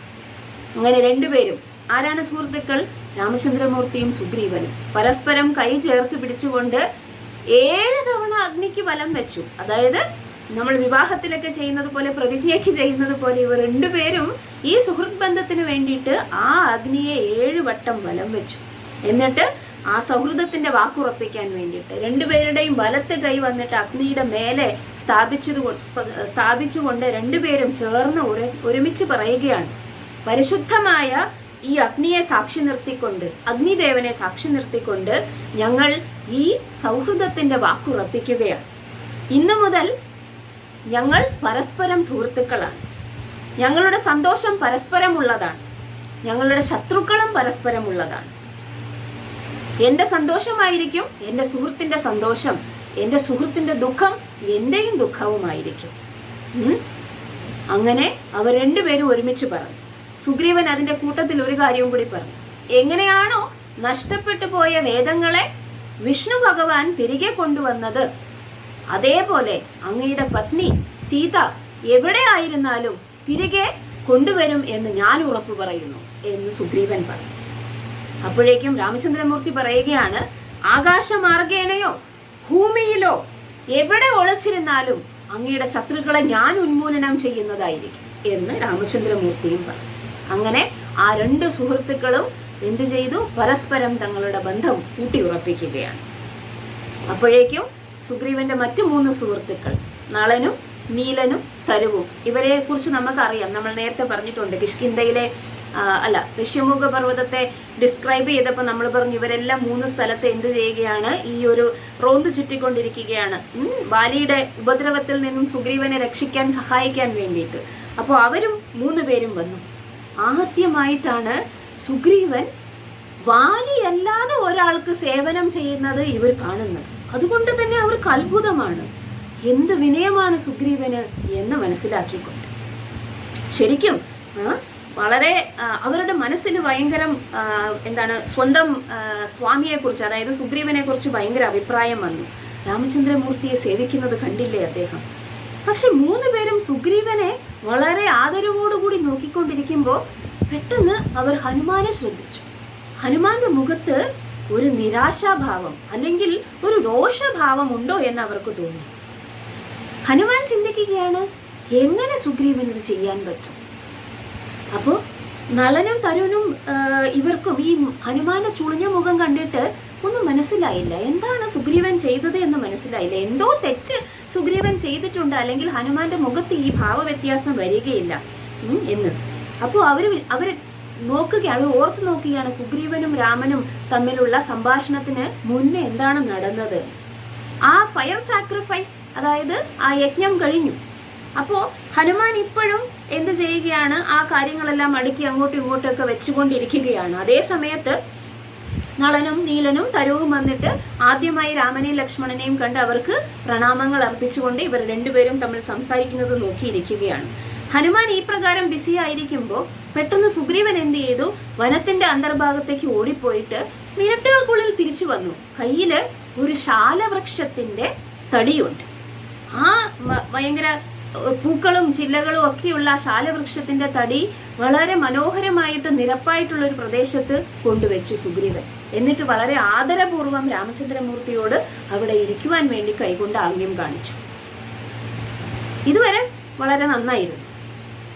അങ്ങനെ രണ്ടുപേരും, ആരാണ് സുഹൃത്തുക്കൾ? രാമചന്ദ്രമൂർത്തിയും സുഗ്രീവനും പരസ്പരം കൈ ചേർത്ത് പിടിച്ചുകൊണ്ട് 7 തവണ അഗ്നിക്ക് വലം വെച്ചു. അതായത് നമ്മൾ വിവാഹത്തിലൊക്കെ ചെയ്യുന്നത് പോലെ, പ്രതിജ്ഞയ്ക്ക് ചെയ്യുന്നത് പോലെ, ഇവർ രണ്ടുപേരും ഈ സുഹൃത്ത് ബന്ധത്തിന് വേണ്ടിയിട്ട് ആ അഗ്നിയെ 7 വട്ടം വലം വെച്ചു. എന്നിട്ട് ആ സൗഹൃദത്തിന്റെ വാക്കുറപ്പിക്കാൻ വേണ്ടിയിട്ട് രണ്ടുപേരുടെയും വലത്ത് കൈ വന്നിട്ട് അഗ്നിയുടെ മേലെ സ്ഥാപിച്ചുകൊണ്ട് രണ്ടുപേരും ചേർന്ന് ഒരുമിച്ച് പറയുകയാണ്, പരിശുദ്ധമായ ഈ അഗ്നിയെ സാക്ഷി നിർത്തിക്കൊണ്ട്, അഗ്നിദേവനെ സാക്ഷി നിർത്തിക്കൊണ്ട് ഞങ്ങൾ ഈ സൗഹൃദത്തിന്റെ വാക്കുറപ്പിക്കുകയാണ്. ഇന്നു മുതൽ ഞങ്ങൾ പരസ്പരം സുഹൃത്തുക്കളാണ്. ഞങ്ങളുടെ സന്തോഷം പരസ്പരമുള്ളതാണ്. ഞങ്ങളുടെ ശത്രുക്കളും പരസ്പരമുള്ളതാണ്. എന്റെ സന്തോഷമായിരിക്കും എന്റെ സുഹൃത്തിന്റെ സന്തോഷം, എന്റെ സുഹൃത്തിന്റെ ദുഃഖം എന്റെയും ദുഃഖവുമായിരിക്കും. അങ്ങനെ അവർ രണ്ടുപേരും ഒരുമിച്ച് പറഞ്ഞു. സുഗ്രീവൻ അതിന്റെ കൂട്ടത്തിൽ ഒരു കാര്യവും കൂടി പറഞ്ഞു. എങ്ങനെയാണോ നഷ്ടപ്പെട്ടു പോയ വേദങ്ങളെ വിഷ്ണു ഭഗവാൻ തിരികെ കൊണ്ടുവന്നത്, അതേപോലെ അങ്ങയുടെ പത്നി സീത എവിടെ ആയിരുന്നാലും തിരികെ കൊണ്ടുവരും എന്ന് ഞാൻ ഉറപ്പു പറയുന്നു എന്ന് സുഗ്രീവൻ പറഞ്ഞു. അപ്പോഴേക്കും രാമചന്ദ്രമൂർത്തി പറയുകയാണ്, ആകാശമാർഗേണയോ ഭൂമിയിലോ എവിടെ ഒളിച്ചിരുന്നാലും അങ്ങയുടെ ശത്രുക്കളെ ഞാൻ ഉന്മൂലനം ചെയ്യുന്നതായിരിക്കും എന്ന് രാമചന്ദ്രമൂർത്തിയും പറഞ്ഞു. അങ്ങനെ ആ 2 സുഹൃത്തുക്കളും എന്ത് ചെയ്തു? പരസ്പരം തങ്ങളുടെ ബന്ധം ഊട്ടിയുറപ്പിക്കുകയാണ്. അപ്പോഴേക്കും സുഗ്രീവന്റെ മറ്റു 3 സുഹൃത്തുക്കൾ, നളനും നീലനും തരുവും, ഇവരെ കുറിച്ച് നമുക്കറിയാം. നമ്മൾ നേരത്തെ പറഞ്ഞിട്ടുണ്ട്. കിഷ്കിന്ധയിലെ ഋഷ്യമുഖ പർവ്വതത്തെ ഡിസ്ക്രൈബ് ചെയ്തപ്പോൾ നമ്മൾ പറഞ്ഞു ഇവരെല്ലാം 3 സ്ഥലത്ത് എന്ത് ചെയ്യുകയാണ്? ഈ ഒരു റോന്ത് ചുറ്റിക്കൊണ്ടിരിക്കുകയാണ്, ബാലിയുടെ ഉപദ്രവത്തിൽ നിന്നും സുഗ്രീവനെ രക്ഷിക്കാൻ സഹായിക്കാൻ വേണ്ടിയിട്ട്. അപ്പോൾ അവരും 3 പേരും വന്നു. ആദ്യമായിട്ടാണ് സുഗ്രീവൻ വാലിയല്ലാതെ ഒരാൾക്ക് സേവനം ചെയ്യുന്നത് ഇവർ കാണുന്നത്. അതുകൊണ്ട് തന്നെ അവർക്ക് അത്ഭുതമാണ്. എന്ത് വിനയമാണ് സുഗ്രീവന് എന്ന് മനസ്സിലാക്കിക്കൊണ്ട് ശരിക്കും വളരെ അവരുടെ മനസ്സിൽ ഭയങ്കരം സ്വന്തം സ്വാമിയെ കുറിച്ച്, അതായത് സുഗ്രീവനെ കുറിച്ച് ഭയങ്കര അഭിപ്രായം വന്നു. രാമചന്ദ്രമൂർത്തിയെ സേവിക്കുന്നത് കണ്ടില്ലേ അദ്ദേഹം? പക്ഷെ 3 പേരും സുഗ്രീവനെ വളരെ ആദരവോടുകൂടി നോക്കിക്കൊണ്ടിരിക്കുമ്പോൾ പെട്ടെന്ന് അവർ ഹനുമാനെ ശ്രദ്ധിച്ചു. ഹനുമാന്റെ മുഖത്ത് ഒരു നിരാശാഭാവം അല്ലെങ്കിൽ ഒരു രോഷഭാവം ഉണ്ടോ എന്ന് അവർക്ക് തോന്നി. ഹനുമാൻ ചിന്തിക്കുകയാണ്, എങ്ങനെ സുഗ്രീവൻ ഇത് ചെയ്യാൻ പറ്റും? അപ്പോ നളനും തരുണും ഇവർക്കും ഈ ഹനുമാന്റെ ചുളിഞ്ഞ മുഖം കണ്ടിട്ട് ഒന്നും മനസ്സിലായില്ല. എന്താണ് സുഗ്രീവൻ ചെയ്തത് എന്ന് മനസ്സിലായില്ല. എന്തോ തെറ്റ് സുഗ്രീവൻ ചെയ്തിട്ടുണ്ട്, അല്ലെങ്കിൽ ഹനുമാന്റെ മുഖത്ത് ഈ ഭാവവ്യത്യാസം വരികയില്ല എന്ന്. അപ്പോ അവര് നോക്കുകയാണ്, ഓർത്ത് നോക്കുകയാണ് സുഗ്രീവനും രാമനും തമ്മിലുള്ള സംഭാഷണത്തിന് മുന്നേ എന്താണ് നടന്നത്. ആ ഫയർ സാക്രിഫൈസ്, അതായത് ആ യജ്ഞം കഴിഞ്ഞു. അപ്പോ ഹനുമാൻ ഇപ്പോഴും എന്ത് ചെയ്യുകയാണ്? ആ കാര്യങ്ങളെല്ലാം അടുക്കി അങ്ങോട്ടും ഇങ്ങോട്ടൊക്കെ വെച്ചുകൊണ്ടിരിക്കുകയാണ്. അതേ സമയത്ത് നളനും നീലനും തരുവും വന്നിട്ട് ആദ്യമായി രാമനെയും ലക്ഷ്മണനെയും കണ്ട് അവർക്ക് പ്രണാമങ്ങൾ അർപ്പിച്ചുകൊണ്ട് ഇവർ രണ്ടുപേരും തമ്മിൽ സംസാരിക്കുന്നത് നോക്കിയിരിക്കുകയാണ്. ഹനുമാൻ ഈ പ്രകാരം ബിസി ആയിരിക്കുമ്പോൾ പെട്ടെന്ന് സുഗ്രീവൻ എന്ത് ചെയ്തു? വനത്തിന്റെ അന്തർഭാഗത്തേക്ക് ഓടിപ്പോയിട്ട് മിനിറ്റുകൾക്കുള്ളിൽ തിരിച്ചു വന്നു. കയ്യില് ഒരു ശാലവൃക്ഷത്തിന്റെ തടിയുണ്ട്. ആ ഭയങ്കര പൂക്കളും ചില്ലകളും ഒക്കെയുള്ള ശാലവൃക്ഷത്തിന്റെ തടി വളരെ മനോഹരമായിട്ട് നിരപ്പായിട്ടുള്ള ഒരു പ്രദേശത്ത് കൊണ്ടുവച്ചു സുഗ്രീവൻ. എന്നിട്ട് വളരെ ആദരപൂർവ്വം രാമചന്ദ്രമൂർത്തിയോട് അവിടെ ഇരിക്കുവാൻ വേണ്ടി കൈകൊണ്ട് ആംഗ്യം കാണിച്ചു. ഇതുവരെ വളരെ നന്നായിരുന്നു.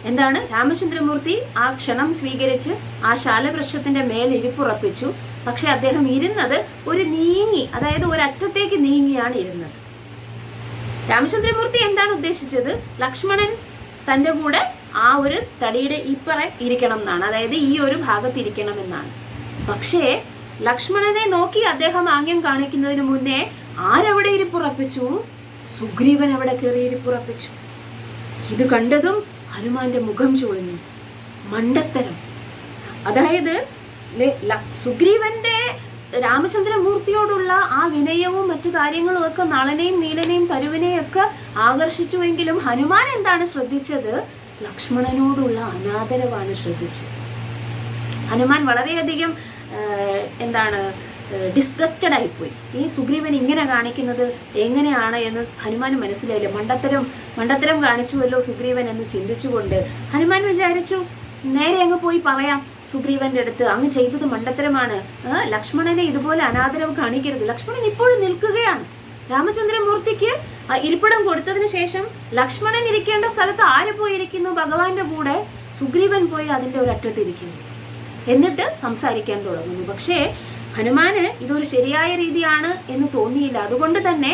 എന്താണ്, രാമചന്ദ്രമൂർത്തി ആ ക്ഷണം സ്വീകരിച്ച് ആ ശാലവൃക്ഷത്തിന്റെ മേൽ ഇരിപ്പുറപ്പിച്ചു. പക്ഷെ അദ്ദേഹം ഇരുന്നത് ഒരു നീങ്ങി, അതായത് ഒരറ്റത്തേക്ക് നീങ്ങിയാണ് ഇരുന്നത്. രാമചന്ദ്രമൂർത്തി എന്താണ് ഉദ്ദേശിച്ചത്? ലക്ഷ്മണൻ തന്റെ കൂടെ ആ ഒരു തടിയുടെ ഇപ്പറ ഇരിക്കണം എന്നാണ്, അതായത് ഈ ഒരു ഭാഗത്ത് ഇരിക്കണം എന്നാണ്. പക്ഷേ ലക്ഷ്മണനെ നോക്കി അദ്ദേഹം ആംഗ്യം കാണിക്കുന്നതിന് മുന്നേ ആരവിടെ ഇരിപ്പുറപ്പിച്ചു? സുഗ്രീവൻ അവിടെ കയറി ഇരിപ്പുറപ്പിച്ചു. ഇത് കണ്ടതും ഹനുമാന്റെ മുഖം ചുളിഞ്ഞു. മണ്ടത്തരം. അതായത് സുഗ്രീവന്റെ രാമചന്ദ്രമൂർത്തിയോടുള്ള ആ വിനയവും മറ്റു കാര്യങ്ങളും ഒക്കെ നളനെയും നീലനെയും തരുവിനെയും ഒക്കെ ആകർഷിച്ചുവെങ്കിലും ഹനുമാൻ എന്താണ് ശ്രദ്ധിച്ചത്? ലക്ഷ്മണനോടുള്ള അനാദരവാണ് ശ്രദ്ധിച്ചത്. ഹനുമാൻ വളരെയധികം ഡിസ്ഗസ്റ്റഡ് ആയിപ്പോയി. ഈ സുഗ്രീവൻ ഇങ്ങനെ കാണിക്കുന്നത് എങ്ങനെയാണ് എന്ന് ഹനുമാന് മനസ്സിലായില്ല. മണ്ടത്തരം കാണിച്ചുവല്ലോ സുഗ്രീവൻ എന്ന് ചിന്തിച്ചുകൊണ്ട് ഹനുമാൻ വിചാരിച്ചു, നേരെ അങ്ങ് പോയി പറയാം സുഗ്രീവന്റെ അടുത്ത്, അങ്ങ് ചെയ്തത് മണ്ടത്തരമാണ്, ലക്ഷ്മണനെ ഇതുപോലെ അനാദരവ് കാണിക്കരുത്. ലക്ഷ്മണൻ ഇപ്പോഴും നിൽക്കുകയാണ്. രാമചന്ദ്രമൂർത്തിക്ക് ഇരിപ്പിടം കൊടുത്തതിന് ശേഷം ലക്ഷ്മണൻ ഇരിക്കേണ്ട സ്ഥലത്ത് ആര് പോയിരിക്കുന്നു? ഭഗവാന്റെ കൂടെ സുഗ്രീവൻ പോയി അതിന്റെ ഒരറ്റത്തിരിക്കുന്നു. എന്നിട്ട് സംസാരിക്കാൻ തുടങ്ങുന്നു. പക്ഷേ ഹനുമാന് ഇതൊരു ശരിയായ രീതിയാണ് എന്ന് തോന്നിയില്ല. അതുകൊണ്ട് തന്നെ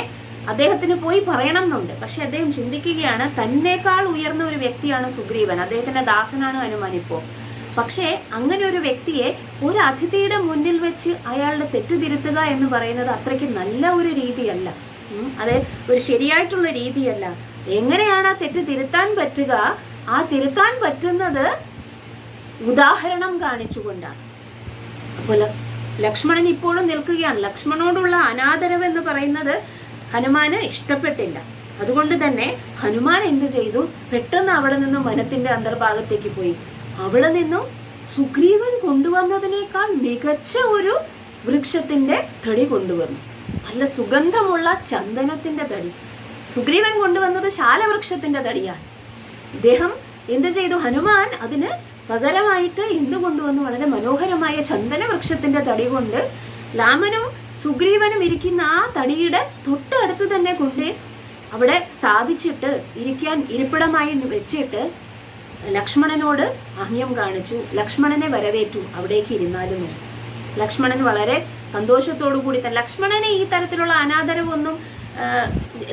അദ്ദേഹത്തിന് പോയി പറയണം എന്നുണ്ട്. പക്ഷെ അദ്ദേഹം ചിന്തിക്കുകയാണ്, തന്നേക്കാൾ ഉയർന്ന ഒരു വ്യക്തിയാണ് സുഗ്രീവൻ, അദ്ദേഹത്തിന്റെ ദാസനാണ് ഹനുമാൻ ഇപ്പോ. പക്ഷേ അങ്ങനെ ഒരു വ്യക്തിയെ ഒരു അതിഥിയുടെ മുന്നിൽ വെച്ച് അയാളുടെ തെറ്റ് തിരുത്തുക എന്ന് പറയുന്നത് അത്രയ്ക്ക് നല്ല ഒരു രീതിയല്ല. അത് ഒരു ശരിയായിട്ടുള്ള രീതിയല്ല. എങ്ങനെയാണ് ആ തെറ്റ് തിരുത്താൻ പറ്റുക? ആ തിരുത്താൻ പറ്റുന്നത് ഉദാഹരണം കാണിച്ചുകൊണ്ടാണ്. അപ്പോൾ ലക്ഷ്മണൻ ഇപ്പോഴും നിൽക്കുകയാണ്. ലക്ഷ്മണനോടുള്ള അനാദരവ് എന്ന് പറയുന്നത് ഹനുമാന് ഇഷ്ടപ്പെട്ടില്ല. അതുകൊണ്ട് തന്നെ ഹനുമാൻ എന്ത് ചെയ്തു? പെട്ടെന്ന് അവിടെ നിന്നും വനത്തിന്റെ അന്തർഭാഗത്തേക്ക് പോയി. അവിടെ നിന്നും സുഗ്രീവൻ കൊണ്ടുവന്നതിനേക്കാൾ മികച്ച ഒരു വൃക്ഷത്തിന്റെ തടി കൊണ്ടുവന്നു. നല്ല സുഗന്ധമുള്ള ചന്ദനത്തിന്റെ തടി. സുഗ്രീവൻ കൊണ്ടുവന്നത് ശാലവൃക്ഷത്തിന്റെ തടിയാണ്. ഇദ്ദേഹം എന്ത് ചെയ്തു? ഹനുമാൻ അതിന് പകരമായിട്ട് എന്ത് കൊണ്ടുവന്നു? വളരെ മനോഹരമായ ചന്ദന വൃക്ഷത്തിന്റെ തടി കൊണ്ട് രാമനും സുഗ്രീവനും ഇരിക്കുന്ന ആ തടിയുടെ തൊട്ടടുത്ത് തന്നെ കൊണ്ട് അവിടെ സ്ഥാപിച്ചിട്ട് ഇരിപ്പിടമായി വെച്ചിട്ട് ലക്ഷ്മണനോട് ആംഗ്യം കാണിച്ചു. ലക്ഷ്മണനെ വരവേറ്റു. അവിടേക്ക് ഇരുന്നാലും ലക്ഷ്മണൻ വളരെ സന്തോഷത്തോടു കൂടി തന്നെ, ലക്ഷ്മണനെ ഈ തരത്തിലുള്ള അനാദരവൊന്നും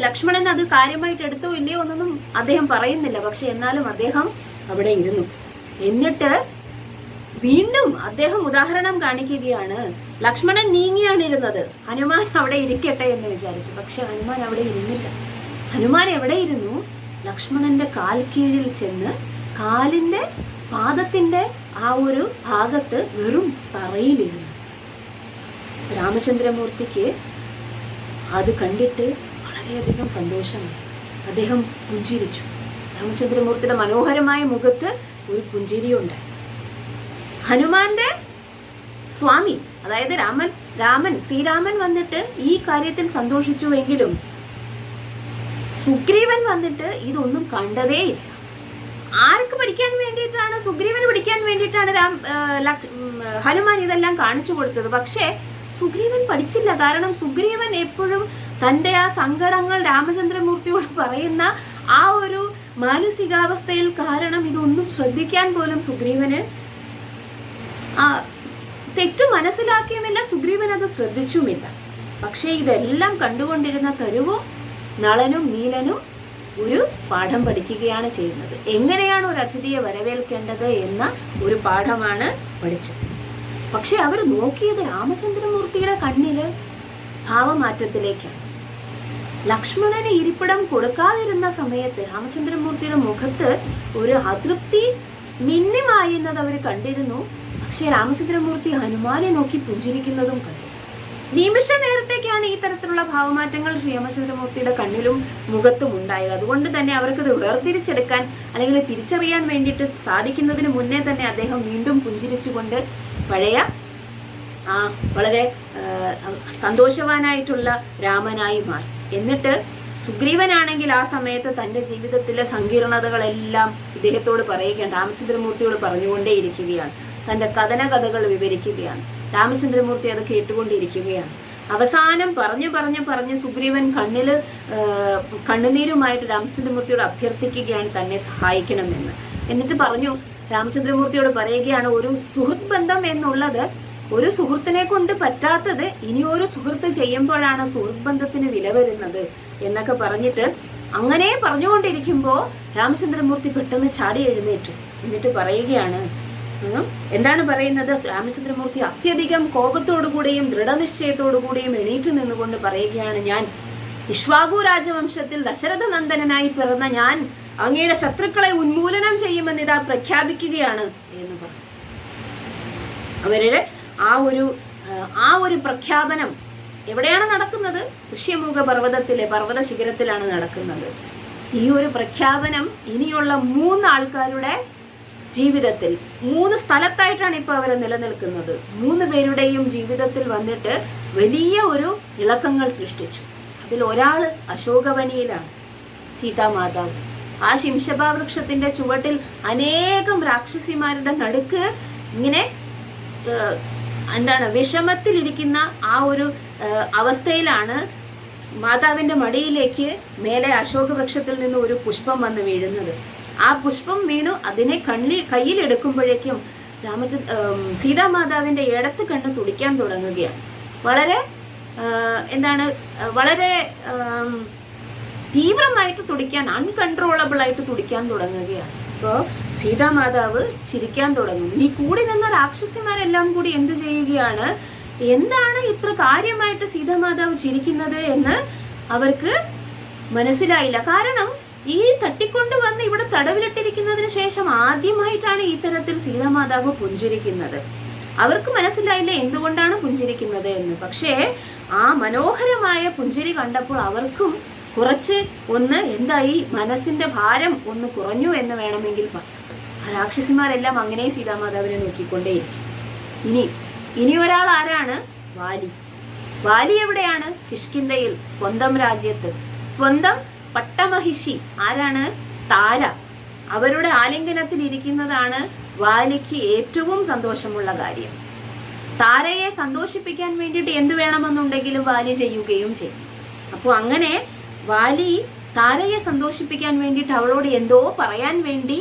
ലക്ഷ്മണൻ അത് കാര്യമായിട്ട് എടുത്തോ ഇല്ലയോ എന്നൊന്നും അദ്ദേഹം പറയുന്നില്ല. പക്ഷെ എന്നാലും അദ്ദേഹം അവിടെ ഇരുന്നു. എന്നിട്ട് വീണ്ടും അദ്ദേഹം ഉദാഹരണം കാണിക്കുകയാണ്. ലക്ഷ്മണൻ നീങ്ങിയാണ് ഇരുന്നത്, ഹനുമാൻ അവിടെ ഇരിക്കട്ടെ എന്ന് വിചാരിച്ചു. പക്ഷെ ഹനുമാൻ അവിടെ ഇരുന്നില്ല. ഹനുമാൻ എവിടെ ഇരുന്നു? ലക്ഷ്മണന്റെ കാൽ കീഴിൽ ചെന്ന് കാലിന്റെ പാദത്തിന്റെ ആ ഒരു ഭാഗത്ത് വെറും തറയിലിരുന്നു. രാമചന്ദ്രമൂർത്തിക്ക് അത് കണ്ടിട്ട് വളരെയധികം സന്തോഷമായി. അദ്ദേഹം പുഞ്ചിരിച്ചു. രാമചന്ദ്രമൂർത്തിയുടെ മനോഹരമായ മുഖത്ത് ഒരു പുഞ്ചിരിയുണ്ടായി. ഹനുമാന്റെ സ്വാമി, അതായത് ശ്രീരാമൻ വന്നിട്ട് ഈ കാര്യത്തിൽ സന്തോഷിച്ചുവെങ്കിലും സുഗ്രീവൻ വന്നിട്ട് ഇതൊന്നും കണ്ടതേയില്ല. ആർക്ക് പഠിക്കാൻ വേണ്ടിയിട്ടാണ്? സുഗ്രീവന് പഠിക്കാൻ വേണ്ടിയിട്ടാണ് ഹനുമാൻ ഇതെല്ലാം കാണിച്ചു കൊടുത്തത്. പക്ഷേ സുഗ്രീവൻ പഠിച്ചില്ല. കാരണം സുഗ്രീവൻ എപ്പോഴും തന്റെ ആ സങ്കടങ്ങൾ രാമചന്ദ്രമൂർത്തിയോട് പറയുന്ന ആ ഒരു മാനസികാവസ്ഥയിൽ കാരണം ഇതൊന്നും ശ്രദ്ധിക്കാൻ പോലും സുഗ്രീവന് തെറ്റ് മനസ്സിലാക്കിയുമില്ല. സുഗ്രീവൻ അത് ശ്രദ്ധിച്ചുമില്ല. പക്ഷെ ഇതെല്ലാം കണ്ടുകൊണ്ടിരുന്ന തരുവും നളനും നീലനും ഒരു പാഠം പഠിക്കുകയാണ് ചെയ്യുന്നത്. എങ്ങനെയാണ് ഒരു അതിഥിയെ വരവേൽക്കേണ്ടത് എന്ന ഒരു പാഠമാണ് പഠിച്ചത്. പക്ഷെ അവർ നോക്കിയത് രാമചന്ദ്രമൂർത്തിയുടെ കണ്ണില് ഭാവമാറ്റത്തിലേക്കാണ്. ലക്ഷ്മണന് ഇരിപ്പിടം കൊടുക്കാതിരുന്ന സമയത്ത് രാമചന്ദ്രമൂർത്തിയുടെ മുഖത്ത് ഒരു അതൃപ്തി മിന്നിമായുന്നത് അവർ കണ്ടിരുന്നു. പക്ഷെ രാമചന്ദ്രമൂർത്തി ഹനുമാനെ നോക്കി പുഞ്ചിരിക്കുന്നതും കണ്ടു. നിമിഷ നേരത്തേക്കാണ് ഈ തരത്തിലുള്ള ഭാവമാറ്റങ്ങൾ രാമചന്ദ്രമൂർത്തിയുടെ കണ്ണിലും മുഖത്തും ഉണ്ടായത്. അതുകൊണ്ട് തന്നെ അവർക്കത് വേർതിരിച്ചെടുക്കാൻ അല്ലെങ്കിൽ തിരിച്ചറിയാൻ വേണ്ടിയിട്ട് സാധിക്കുന്നതിന് മുന്നേ തന്നെ അദ്ദേഹം വീണ്ടും പുഞ്ചിരിച്ചുകൊണ്ട് പഴയ വളരെ സന്തോഷവാനായിട്ടുള്ള രാമനായി മാറി. എന്നിട്ട് സുഗ്രീവനാണെങ്കിൽ ആ സമയത്ത് തന്റെ ജീവിതത്തിലെ സങ്കീർണതകളെല്ലാം ഇദ്ദേഹത്തോട് പറയുകയാണ്, രാമചന്ദ്രമൂർത്തിയോട് പറഞ്ഞുകൊണ്ടേയിരിക്കുകയാണ്. തന്റെ കഥകൾ വിവരിക്കുകയാണ്. രാമചന്ദ്രമൂർത്തി അത് കേട്ടുകൊണ്ടിരിക്കുകയാണ്. അവസാനം പറഞ്ഞു സുഗ്രീവൻ കണ്ണുനീരുമായിട്ട് രാമചന്ദ്രമൂർത്തിയോട് അഭ്യർത്ഥിക്കുകയാണ് തന്നെ സഹായിക്കണമെന്ന്. എന്നിട്ട് പറഞ്ഞു, രാമചന്ദ്രമൂർത്തിയോട് പറയുകയാണ്, ഒരു സുഹൃത്ത് ബന്ധം എന്നുള്ളത് ഒരു സുഹൃത്തിനെ കൊണ്ട് പറ്റാത്തത് ഇനി ഒരു സുഹൃത്ത് ചെയ്യുമ്പോഴാണ് സുഹൃത്ത് ബന്ധത്തിന് വില വരുന്നത് എന്നൊക്കെ പറഞ്ഞിട്ട് അങ്ങനെ പറഞ്ഞുകൊണ്ടിരിക്കുമ്പോ രാമചന്ദ്രമൂർത്തി പെട്ടെന്ന് ചാടി എഴുന്നേറ്റു. എന്നിട്ട് പറയുകയാണ്, എന്താണ് പറയുന്നത്? രാമചന്ദ്രമൂർത്തി അത്യധികം കോപത്തോടുകൂടിയും ദൃഢനിശ്ചയത്തോടുകൂടിയും എണീറ്റ് നിന്നുകൊണ്ട് പറയുകയാണ്, ഞാൻ ഇക്ഷ്വാകു രാജവംശത്തിൽ ദശരഥ നന്ദനായി പിറന്ന ഞാൻ അങ്ങയുടെ ശത്രുക്കളെ ഉന്മൂലനം ചെയ്യുമെന്ന് ഇതാ പ്രഖ്യാപിക്കുകയാണ് എന്ന് പറഞ്ഞു. അവരുടെ ആ ഒരു പ്രഖ്യാപനം എവിടെയാണ് നടക്കുന്നത്? ഋഷ്യമുഖ പർവ്വതത്തിലെ പർവ്വത ശിഖരത്തിലാണ് നടക്കുന്നത്. ഈ ഒരു പ്രഖ്യാപനം ഇനിയുള്ള 3 ആൾക്കാരുടെ ജീവിതത്തിൽ 3 സ്ഥലത്തായിട്ടാണ് ഇപ്പൊ അവരെ നിലനിൽക്കുന്നത്. 3 പേരുടെയും ജീവിതത്തിൽ വന്നിട്ട് വലിയ ഒരു ഇളക്കങ്ങൾ സൃഷ്ടിച്ചു. അതിൽ ഒരാള് അശോകവനിയിലാണ്, സീതാമാതാവ്. ആ ശിംശപാ വൃക്ഷത്തിന്റെ ചുവട്ടിൽ അനേകം രാക്ഷസിമാരുടെ നടുക്ക് ഇങ്ങനെ വിഷമത്തിലിരിക്കുന്ന ആ ഒരു അവസ്ഥയിലാണ് മാതാവിന്റെ മടിയിലേക്ക് മേലെ അശോക വൃക്ഷത്തിൽ നിന്ന് ഒരു പുഷ്പം വന്ന് വീഴുന്നത്. ആ പുഷ്പം വീണു അതിനെ കയ്യിലെടുക്കുമ്പോഴേക്കും സീതാമാതാവിന്റെ ഇടത്ത് കണ്ണ് തുടിക്കാൻ തുടങ്ങുകയാണ്. വളരെ തീവ്രമായിട്ട് തുടിക്കാൻ, അൺകൺട്രോളബിൾ ആയിട്ട് തുടിക്കാൻ തുടങ്ങുകയാണ്. അപ്പോ സീതാമാതാവ് ചിരിക്കാൻ തുടങ്ങുന്നു. ഈ കൂടി നിന്ന രാക്ഷസിമാരെല്ലാം കൂടി എന്ത് ചെയ്യുകയാണ്, എന്താണ് ഇത്ര കാര്യമായിട്ട് സീതാമാതാവ് ചിരിക്കുന്നത് എന്ന് അവർക്ക് മനസ്സിലായില്ല. കാരണം ഈ തട്ടിക്കൊണ്ടുവന്ന് ഇവിടെ തടവിലിട്ടിരിക്കുന്നതിന് ശേഷം ആദ്യമായിട്ടാണ് ഈ തരത്തിൽ സീതാമാതാവ് പുഞ്ചിരിക്കുന്നത്. അവർക്ക് മനസ്സിലായില്ല എന്തുകൊണ്ടാണ് പുഞ്ചിരിക്കുന്നത് എന്ന്. പക്ഷേ ആ മനോഹരമായ പുഞ്ചിരി കണ്ടപ്പോൾ അവർക്കും കുറച്ച് എന്തായി, മനസ്സിന്റെ ഭാരം ഒന്ന് കുറഞ്ഞു എന്ന് വേണമെങ്കിൽ പറയാം. ആ രാക്ഷസിമാരെല്ലാം അങ്ങനെ സീതാമാതാവിനെ നോക്കിക്കൊണ്ടേയിരിക്കും. ഇനി ഒരാൾ ആരാണ്? വാലി എവിടെയാണ്? കിഷ്കിന്ധയിൽ, സ്വന്തം രാജ്യത്ത്. സ്വന്തം പട്ടമഹിഷി ആരാണ്? താര. അവരുടെ ആലിംഗനത്തിൽ ഇരിക്കുന്നതാണ് വാലിക്ക് ഏറ്റവും സന്തോഷമുള്ള കാര്യം. താരയെ സന്തോഷിപ്പിക്കാൻ വേണ്ടിയിട്ട് എന്ത് വേണമെന്നുണ്ടെങ്കിലും വാലി ചെയ്യുകയും ചെയ്യും. അപ്പോൾ അങ്ങനെ വാലി താരയെ സന്തോഷിപ്പിക്കാൻ വേണ്ടിയിട്ട് അവളോട് എന്തോ പറയാൻ വേണ്ടി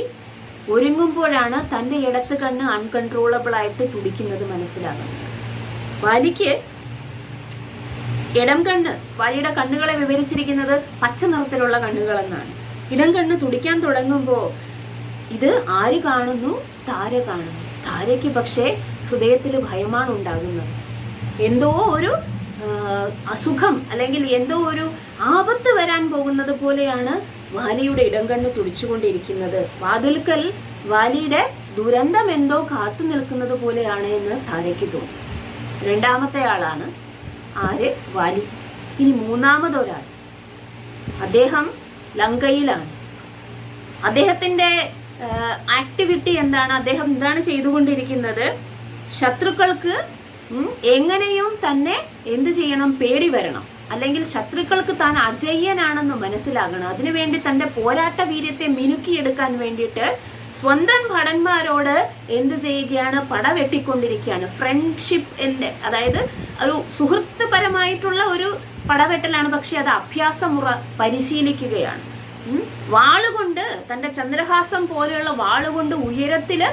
ഒരുങ്ങുമ്പോഴാണ് തന്റെ ഇടത്ത് കണ്ണ് അൺകൺട്രോളബിൾ ആയിട്ട് തുടിക്കുന്നത് മനസ്സിലാകുന്നത്. വാലിക്ക് ഇടം കണ്ണ്, വാലിയുടെ കണ്ണുകളെ വിവരിച്ചിരിക്കുന്നത് പച്ച നിറത്തിലുള്ള കണ്ണുകൾ എന്നാണ്. ഇടം കണ്ണ് തുടിക്കാൻ തുടങ്ങുമ്പോ ഇത് ആര് കാണുന്നു? താര കാണുന്നു. താരയ്ക്ക് പക്ഷേ ഹൃദയത്തിൽ ഭയമാണ് ഉണ്ടാകുന്നത്. എന്തോ ഒരു അസുഖം അല്ലെങ്കിൽ എന്തോ ഒരു ആപത്ത് വരാൻ പോകുന്നത് പോലെയാണ് വാലിയുടെ ഇടം കണ്ണ് തുടിച്ചുകൊണ്ടിരിക്കുന്നത്. വാതിൽക്കൽ വാലിയുടെ ദുരന്തം എന്തോ കാത്തു നിൽക്കുന്നത് പോലെയാണ് എന്ന് താരയ്ക്ക് തോന്നി. 2ാമത്തെ ആളാണ് ആര്? വാലി. ഇനി 3ാമതൊരാൾ, അദ്ദേഹം ലങ്കയിലാണ്. അദ്ദേഹത്തിന്റെ ആക്ടിവിറ്റി എന്താണ്? അദ്ദേഹം എന്താണ് ചെയ്തുകൊണ്ടിരിക്കുന്നത്? ശത്രുക്കൾക്ക് എങ്ങനെയും തന്നെ എന്ത് ചെയ്യണം? പേടി വരണം, അല്ലെങ്കിൽ ശത്രുക്കൾക്ക് താൻ അജയ്യനാണെന്ന് മനസ്സിലാകണം. അതിനുവേണ്ടി തന്റെ പോരാട്ട വീര്യത്തെ മിനുക്കിയെടുക്കാൻ വേണ്ടിയിട്ട് സ്വന്തം ഭടന്മാരോട് എന്ത് ചെയ്യുകയാണ്? പടവെട്ടിക്കൊണ്ടിരിക്കുകയാണ്. ഫ്രണ്ട്ഷിപ്പ് അതായത് ഒരു സുഹൃത്ത് പരമായിട്ടുള്ള ഒരു പടവെട്ടലാണ്. പക്ഷെ അത് അഭ്യാസമുറ പരിശീലിക്കുകയാണ്. വാളുകൊണ്ട്, തന്റെ ചന്ദ്രഹാസം പോലെയുള്ള വാളുകൊണ്ട് ഉയരത്തില്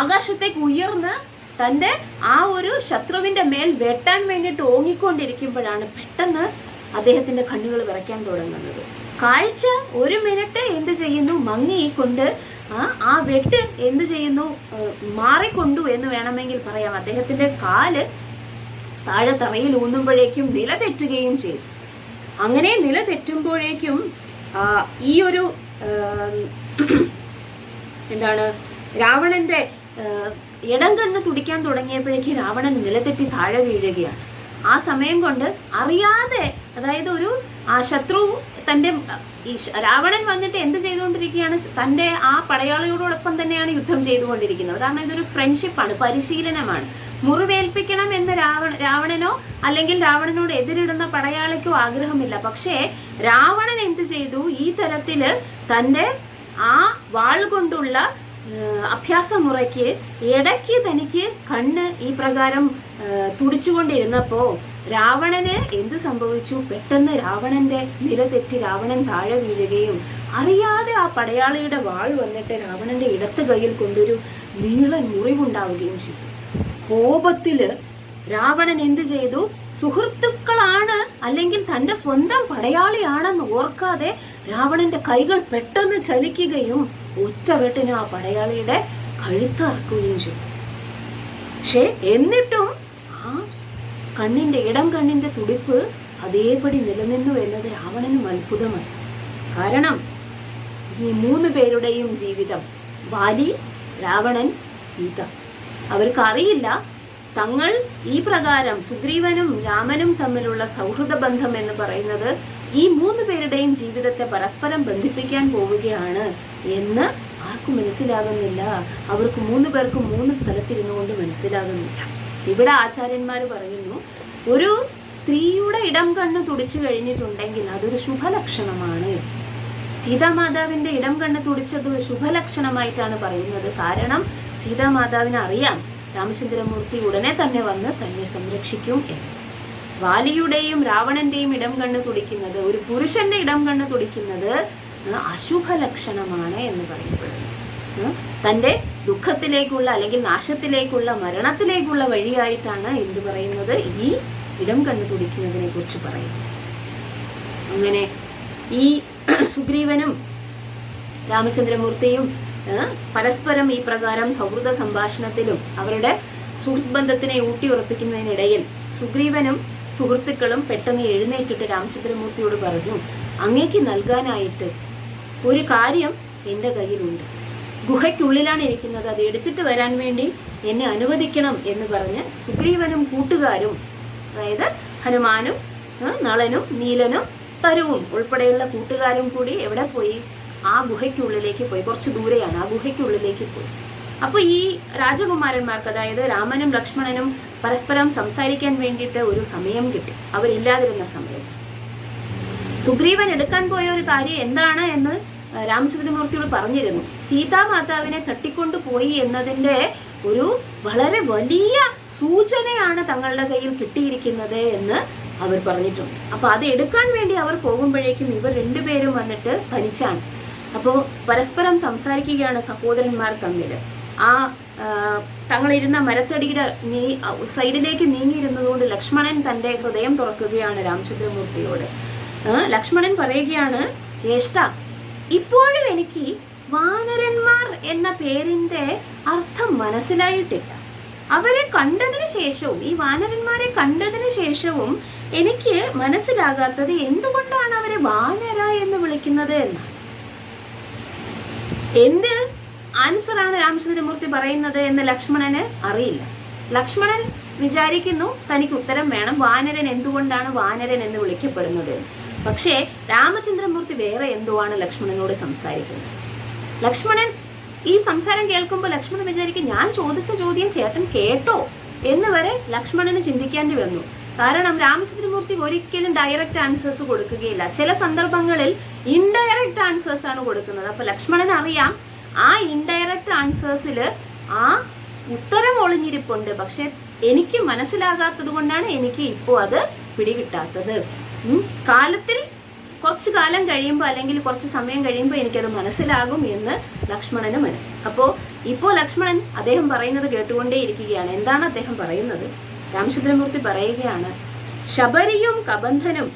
ആകാശത്തേക്ക് ഉയർന്ന് തന്റെ ആ ഒരു ശത്രുവിന്റെ മേൽ വെട്ടാൻ വേണ്ടിയിട്ട് ഓങ്ങിക്കൊണ്ടിരിക്കുമ്പോഴാണ് പെട്ടെന്ന് അദ്ദേഹത്തിന്റെ കണ്ണുകൾ വിറയ്ക്കാൻ തുടങ്ങുന്നത്. കാഴ്ച 1 മിനിറ്റ് എന്ത് ചെയ്യുന്നു? മങ്ങിക്കൊണ്ട് ആ വെട്ട് എന്ത് ചെയ്യുന്നു? മാറിക്കൊണ്ടു എന്ന് വേണമെങ്കിൽ പറയാം. അദ്ദേഹത്തിന്റെ കാല് താഴെ തറയിൽ ഊന്നുമ്പോഴേക്കും നില തെറ്റുകയും ചെയ്തു. അങ്ങനെ നില തെറ്റുമ്പോഴേക്കും ഈ ഒരു രാവണന്റെ ഇടം കണ്ണ് തുടിക്കാൻ തുടങ്ങിയപ്പോഴേക്കും രാവണൻ നിലതെറ്റി താഴെ വീഴുകയാണ്. ആ സമയം കൊണ്ട് അറിയാതെ, അതായത് ഒരു ശത്രു തന്റെ രാവണൻ വന്നിട്ട് എന്ത് ചെയ്തുകൊണ്ടിരിക്കുകയാണ്, തന്റെ ആ പടയാളിയോടൊപ്പം തന്നെയാണ് യുദ്ധം ചെയ്തുകൊണ്ടിരിക്കുന്നത്. കാരണം ഇതൊരു ഫ്രണ്ട്ഷിപ്പാണ്, പരിശീലനമാണ്. മുറിവേൽപ്പിക്കണം എന്ന് രാവണനോ അല്ലെങ്കിൽ രാവണനോട് എതിരിടുന്ന പടയാളിക്കോ ആഗ്രഹമില്ല. പക്ഷേ രാവണൻ എന്ത് ചെയ്തു, ഈ തരത്തില് തന്റെ ആ വാൾ കൊണ്ടുള്ള അഭ്യാസമുറയ്ക്ക് ഇടയ്ക്ക് തനിക്ക് കണ്ണ് ഈ പ്രകാരം തുടിച്ചുകൊണ്ടിരുന്നപ്പോ രാവണന് എന്ത് സംഭവിച്ചു, പെട്ടെന്ന് രാവണന്റെ നില തെറ്റി രാവണൻ താഴെ വീഴുകയും അറിയാതെ ആ പടയാളിയുടെ വാൾ വന്നിട്ട് രാവണന്റെ ഇടത്ത് കൈയിൽ കൊണ്ടൊരു നീളൻ മുറിവുണ്ടാവുകയും ചെയ്തു. കോപത്തില് രാവണൻ എന്ത് ചെയ്തു, സുഹൃത്തുക്കളാണ് അല്ലെങ്കിൽ തന്റെ സ്വന്തം പടയാളിയാണെന്ന് ഓർക്കാതെ രാവണന്റെ കൈകൾ പെട്ടെന്ന് ചലിക്കുകയും ഒറ്റവെട്ടിന് ആ പടയാളിയുടെ കഴുത്തറക്കുകയും ചെയ്തു. പക്ഷെ എന്നിട്ടും ആ ഇടം കണ്ണിന്റെ തുടിപ്പ് അതേപടി നിലനിന്നു എന്നത് രാവണനും അത്ഭുതമായി. കാരണം ഈ 3 പേരുടെയും ജീവിതം, വാലി, രാവണൻ, സീത, അവർക്ക് അറിയില്ല തങ്ങൾ ഈ പ്രകാരം സുഗ്രീവനും രാമനും തമ്മിലുള്ള സൗഹൃദ ബന്ധം എന്ന് പറയുന്നത് ഈ 3 പേരുടെയും ജീവിതത്തെ പരസ്പരം ബന്ധിപ്പിക്കാൻ പോവുകയാണ് എന്ന് ആർക്കും മനസ്സിലാകുന്നില്ല. അവർക്ക് 3 പേർക്കും 3 സ്ഥലത്തിരുന്നു കൊണ്ട് മനസ്സിലാകുന്നില്ല. ഇവിടെ ആചാര്യന്മാർ പറയുന്നു, ഒരു സ്ത്രീയുടെ ഇടം കണ്ണ് തുടിച്ചു കഴിഞ്ഞിട്ടുണ്ടെങ്കിൽ അതൊരു ശുഭലക്ഷണമാണ്. സീതാമാതാവിന്റെ ഇടം കണ്ണ് തുടിച്ചത് ഒരു ശുഭലക്ഷണമായിട്ടാണ് പറയുന്നത്. കാരണം സീതാമാതാവിന് അറിയാം രാമചന്ദ്രമൂർത്തി ഉടനെ തന്നെ വന്ന് തന്നെ സംരക്ഷിക്കും എന്ന്. വാലിയുടെയും രാവണന്റെയും ഇടം കണ്ണ് തുടിക്കുന്നത്, ഒരു പുരുഷന്റെ ഇടം കണ്ണ് തുടിക്കുന്നത് അശുഭ ലക്ഷണമാണ് എന്ന് പറയപ്പെടുന്നു. തന്റെ ദുഃഖത്തിലേക്കുള്ള അല്ലെങ്കിൽ നാശത്തിലേക്കുള്ള മരണത്തിലേക്കുള്ള വഴിയായിട്ടാണ് എന്ത് പറയുന്നത്, ഈ ഇടം കണ്ണ് തുടിക്കുന്നതിനെ കുറിച്ച് പറയുന്നത്. അങ്ങനെ ഈ സുഗ്രീവനും രാമചന്ദ്രമൂർത്തിയും പരസ്പരം ഈ പ്രകാരം സൗഹൃദ സംഭാഷണത്തിലും അവരുടെ സുഹൃത്ത് ബന്ധത്തിനെ ഊട്ടിയുറപ്പിക്കുന്നതിനിടയിൽ സുഗ്രീവനും സുഹൃത്തുക്കളും പെട്ടെന്ന് എഴുന്നേറ്റിട്ട് രാമചന്ദ്രമൂർത്തിയോട് പറഞ്ഞു, അങ്ങേക്ക് നൽകാനായിട്ട് ഒരു കാര്യം എന്റെ കയ്യിലുണ്ട്, ഗുഹയ്ക്കുള്ളിലാണ് ഇരിക്കുന്നത്, അത് എടുത്തിട്ട് വരാൻ വേണ്ടി എന്നെ അനുവദിക്കണം എന്ന് പറഞ്ഞ് സുഗ്രീവനും കൂട്ടുകാരും, അതായത് ഹനുമാനും നളനും നീലനും തരുവും ഉൾപ്പെടെയുള്ള കൂട്ടുകാരും കൂടി എവിടെ പോയി, ആ ഗുഹയ്ക്കുള്ളിലേക്ക് പോയി. കുറച്ച് ദൂരെയാണ്, ആ ഗുഹയ്ക്കുള്ളിലേക്ക് പോയി. അപ്പൊ ഈ രാജകുമാരന്മാർക്ക്, അതായത് രാമനും ലക്ഷ്മണനും പരസ്പരം സംസാരിക്കാൻ വേണ്ടിയിട്ട് ഒരു സമയം കിട്ടി, അവരില്ലാതിരുന്ന സമയം. സുഗ്രീവൻ എടുക്കാൻ പോയ ഒരു കാര്യം എന്താണ് എന്ന് രാമചന്ദ്രമൂർത്തിയോട് പറഞ്ഞിരുന്നു. സീതാമാതാവിനെ തട്ടിക്കൊണ്ടു പോയി എന്നതിന്റെ ഒരു വളരെ വലിയ സൂചനയാണ് തങ്ങളുടെ കയ്യിൽ കിട്ടിയിരിക്കുന്നത് എന്ന് അവർ പറഞ്ഞിട്ടുണ്ട്. അപ്പൊ അത് എടുക്കാൻ വേണ്ടി അവർ പോകുമ്പോഴേക്കും ഇവർ 2 പേരും വന്നിട്ട് തനിച്ചാണ്. അപ്പോ പരസ്പരം സംസാരിക്കുകയാണ് സഹോദരന്മാർ തമ്മിൽ. ആ തങ്ങളിരുന്ന മരത്തടിയുടെ സൈഡിലേക്ക് നീങ്ങിയിരുന്നതുകൊണ്ട് ലക്ഷ്മണൻ തന്റെ ഹൃദയം തുറക്കുകയാണ് രാമചന്ദ്രമൂർത്തിയോട്. ലക്ഷ്മണൻ പറയുകയാണ്, ജ്യേഷ്ഠ, ഇപ്പോഴും എനിക്ക് വാനരന്മാർ എന്ന പേരിന്റെ അർത്ഥം മനസ്സിലായിട്ടില്ല. അവരെ കണ്ടതിന് ശേഷവും, ഈ വാനരന്മാരെ കണ്ടതിന് ശേഷവും എനിക്ക് മനസ്സിലാകാത്തത് എന്തുകൊണ്ടാണ് അവരെ വാനര എന്ന് വിളിക്കുന്നത് എന്നാണ്. എന്ത് ആൻസറാണ് രാമചന്ദ്രമൂർത്തി പറയുന്നത് എന്ന് ലക്ഷ്മണന് അറിയില്ല. ലക്ഷ്മണൻ വിചാരിക്കുന്നു തനിക്ക് ഉത്തരം വേണം, വാനരൻ എന്തുകൊണ്ടാണ് വാനരൻ എന്ന് വിളിക്കപ്പെടുന്നത്. പക്ഷേ രാമചന്ദ്രമൂർത്തി വേറെ എന്തോ ആണ് ലക്ഷ്മണനോട് സംസാരിക്കുന്നത്. ലക്ഷ്മണൻ ഈ സംസാരം കേൾക്കുമ്പോൾ ലക്ഷ്മണൻ വിചാരിക്കും, ഞാൻ ചോദിച്ച ചോദ്യം ചേട്ടൻ കേട്ടോ എന്ന് വരെ ലക്ഷ്മണന് ചിന്തിക്കേണ്ടി വന്നു. കാരണം രാമചന്ദ്രമൂർത്തി ഒരിക്കലും ഡയറക്റ്റ് ആൻസേഴ്സ് കൊടുക്കുകയില്ല. ചില സന്ദർഭങ്ങളിൽ ഇൻഡയറക്റ്റ് ആൻസേഴ്സ് ആണ് കൊടുക്കുന്നത്. അപ്പൊ ലക്ഷ്മണൻ അറിയാം ആ ഇൻഡയറക്റ്റ് ആൻസേഴ്സിൽ ആ ഉത്തരം ഒളിഞ്ഞിരിപ്പുണ്ട്. പക്ഷെ എനിക്ക് മനസ്സിലാകാത്തത് കൊണ്ടാണ് എനിക്ക് ഇപ്പോ അത് പിടികിട്ടാത്തത്. കാലത്തിൽ കുറച്ചു കാലം കഴിയുമ്പോൾ അല്ലെങ്കിൽ കുറച്ച് സമയം കഴിയുമ്പോൾ എനിക്കത് മനസ്സിലാകും എന്ന് ലക്ഷ്മണന് അപ്പോ ഇപ്പോ ലക്ഷ്മണൻ അദ്ദേഹം പറയുന്നത് കേട്ടുകൊണ്ടേ ഇരിക്കുകയാണ്. എന്താണ് അദ്ദേഹം പറയുന്നത്? രാമചന്ദ്രമൂർത്തി പറയുകയാണ്, ശബരിയും കബന്ധനും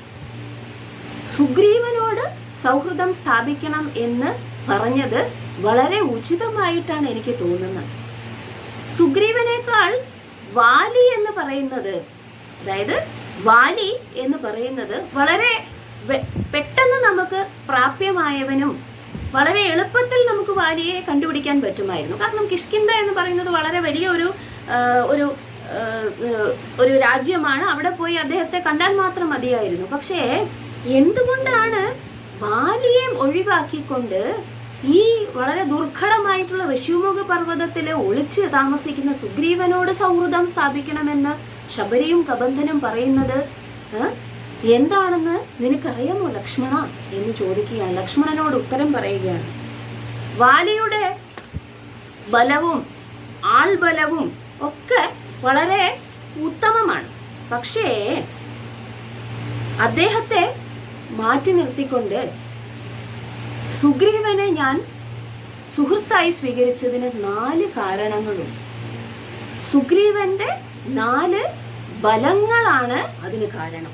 സുഗ്രീവനോട് സൗഹൃദം സ്ഥാപിക്കണം എന്ന് പറഞ്ഞത് വളരെ ഉചിതമായിട്ടാണ് എനിക്ക് തോന്നുന്നത്. സുഗ്രീവനേക്കാൾ വാലി എന്ന് പറയുന്നത്, അതായത് വാലി എന്ന് പറയുന്നത് വളരെ പെട്ടെന്ന് നമുക്ക് പ്രാപ്യമായവനും വളരെ എളുപ്പത്തിൽ നമുക്ക് വാലിയെ കണ്ടുപിടിക്കാൻ പറ്റുമായിരുന്നു. കാരണം കിഷ്കിന്ധ എന്ന് പറയുന്നത് വളരെ വലിയ ഒരു ഒരു രാജ്യമാണ്. അവിടെ പോയി അദ്ദേഹത്തെ കണ്ടാൽ മാത്രം മതിയായിരുന്നു. പക്ഷേ എന്തുകൊണ്ടാണ് ബാലിയെ ഒഴിവാക്കിക്കൊണ്ട് ഈ വളരെ ദുർഘടമായിട്ടുള്ള ഋഷിമുഖ പർവ്വതത്തില് ഒളിച്ച് താമസിക്കുന്ന സുഗ്രീവനോട് സൗഹൃദം സ്ഥാപിക്കണമെന്ന് ശബരിയും കബന്ധനും പറയുന്നത്? എന്താണെന്ന് നിനക്കറിയാമോ ലക്ഷ്മണ എന്ന് ചോദിക്കുകയാണ്. ലക്ഷ്മണനോട് ഉത്തരം പറയുകയാണ്. വാലിയുടെ ബലവും ആൾബലവും ഒക്കെ വളരെ ഉത്തമമാണ്. പക്ഷേ അദ്ദേഹത്തെ മാറ്റി നിർത്തിക്കൊണ്ട് സുഗ്രീവനെ ഞാൻ സുഹൃത്തായി സ്വീകരിച്ചതിന് 4 കാരണങ്ങളുണ്ട്. സുഗ്രീവന്റെ 4 ബലങ്ങളാണ് അതിന് കാരണം.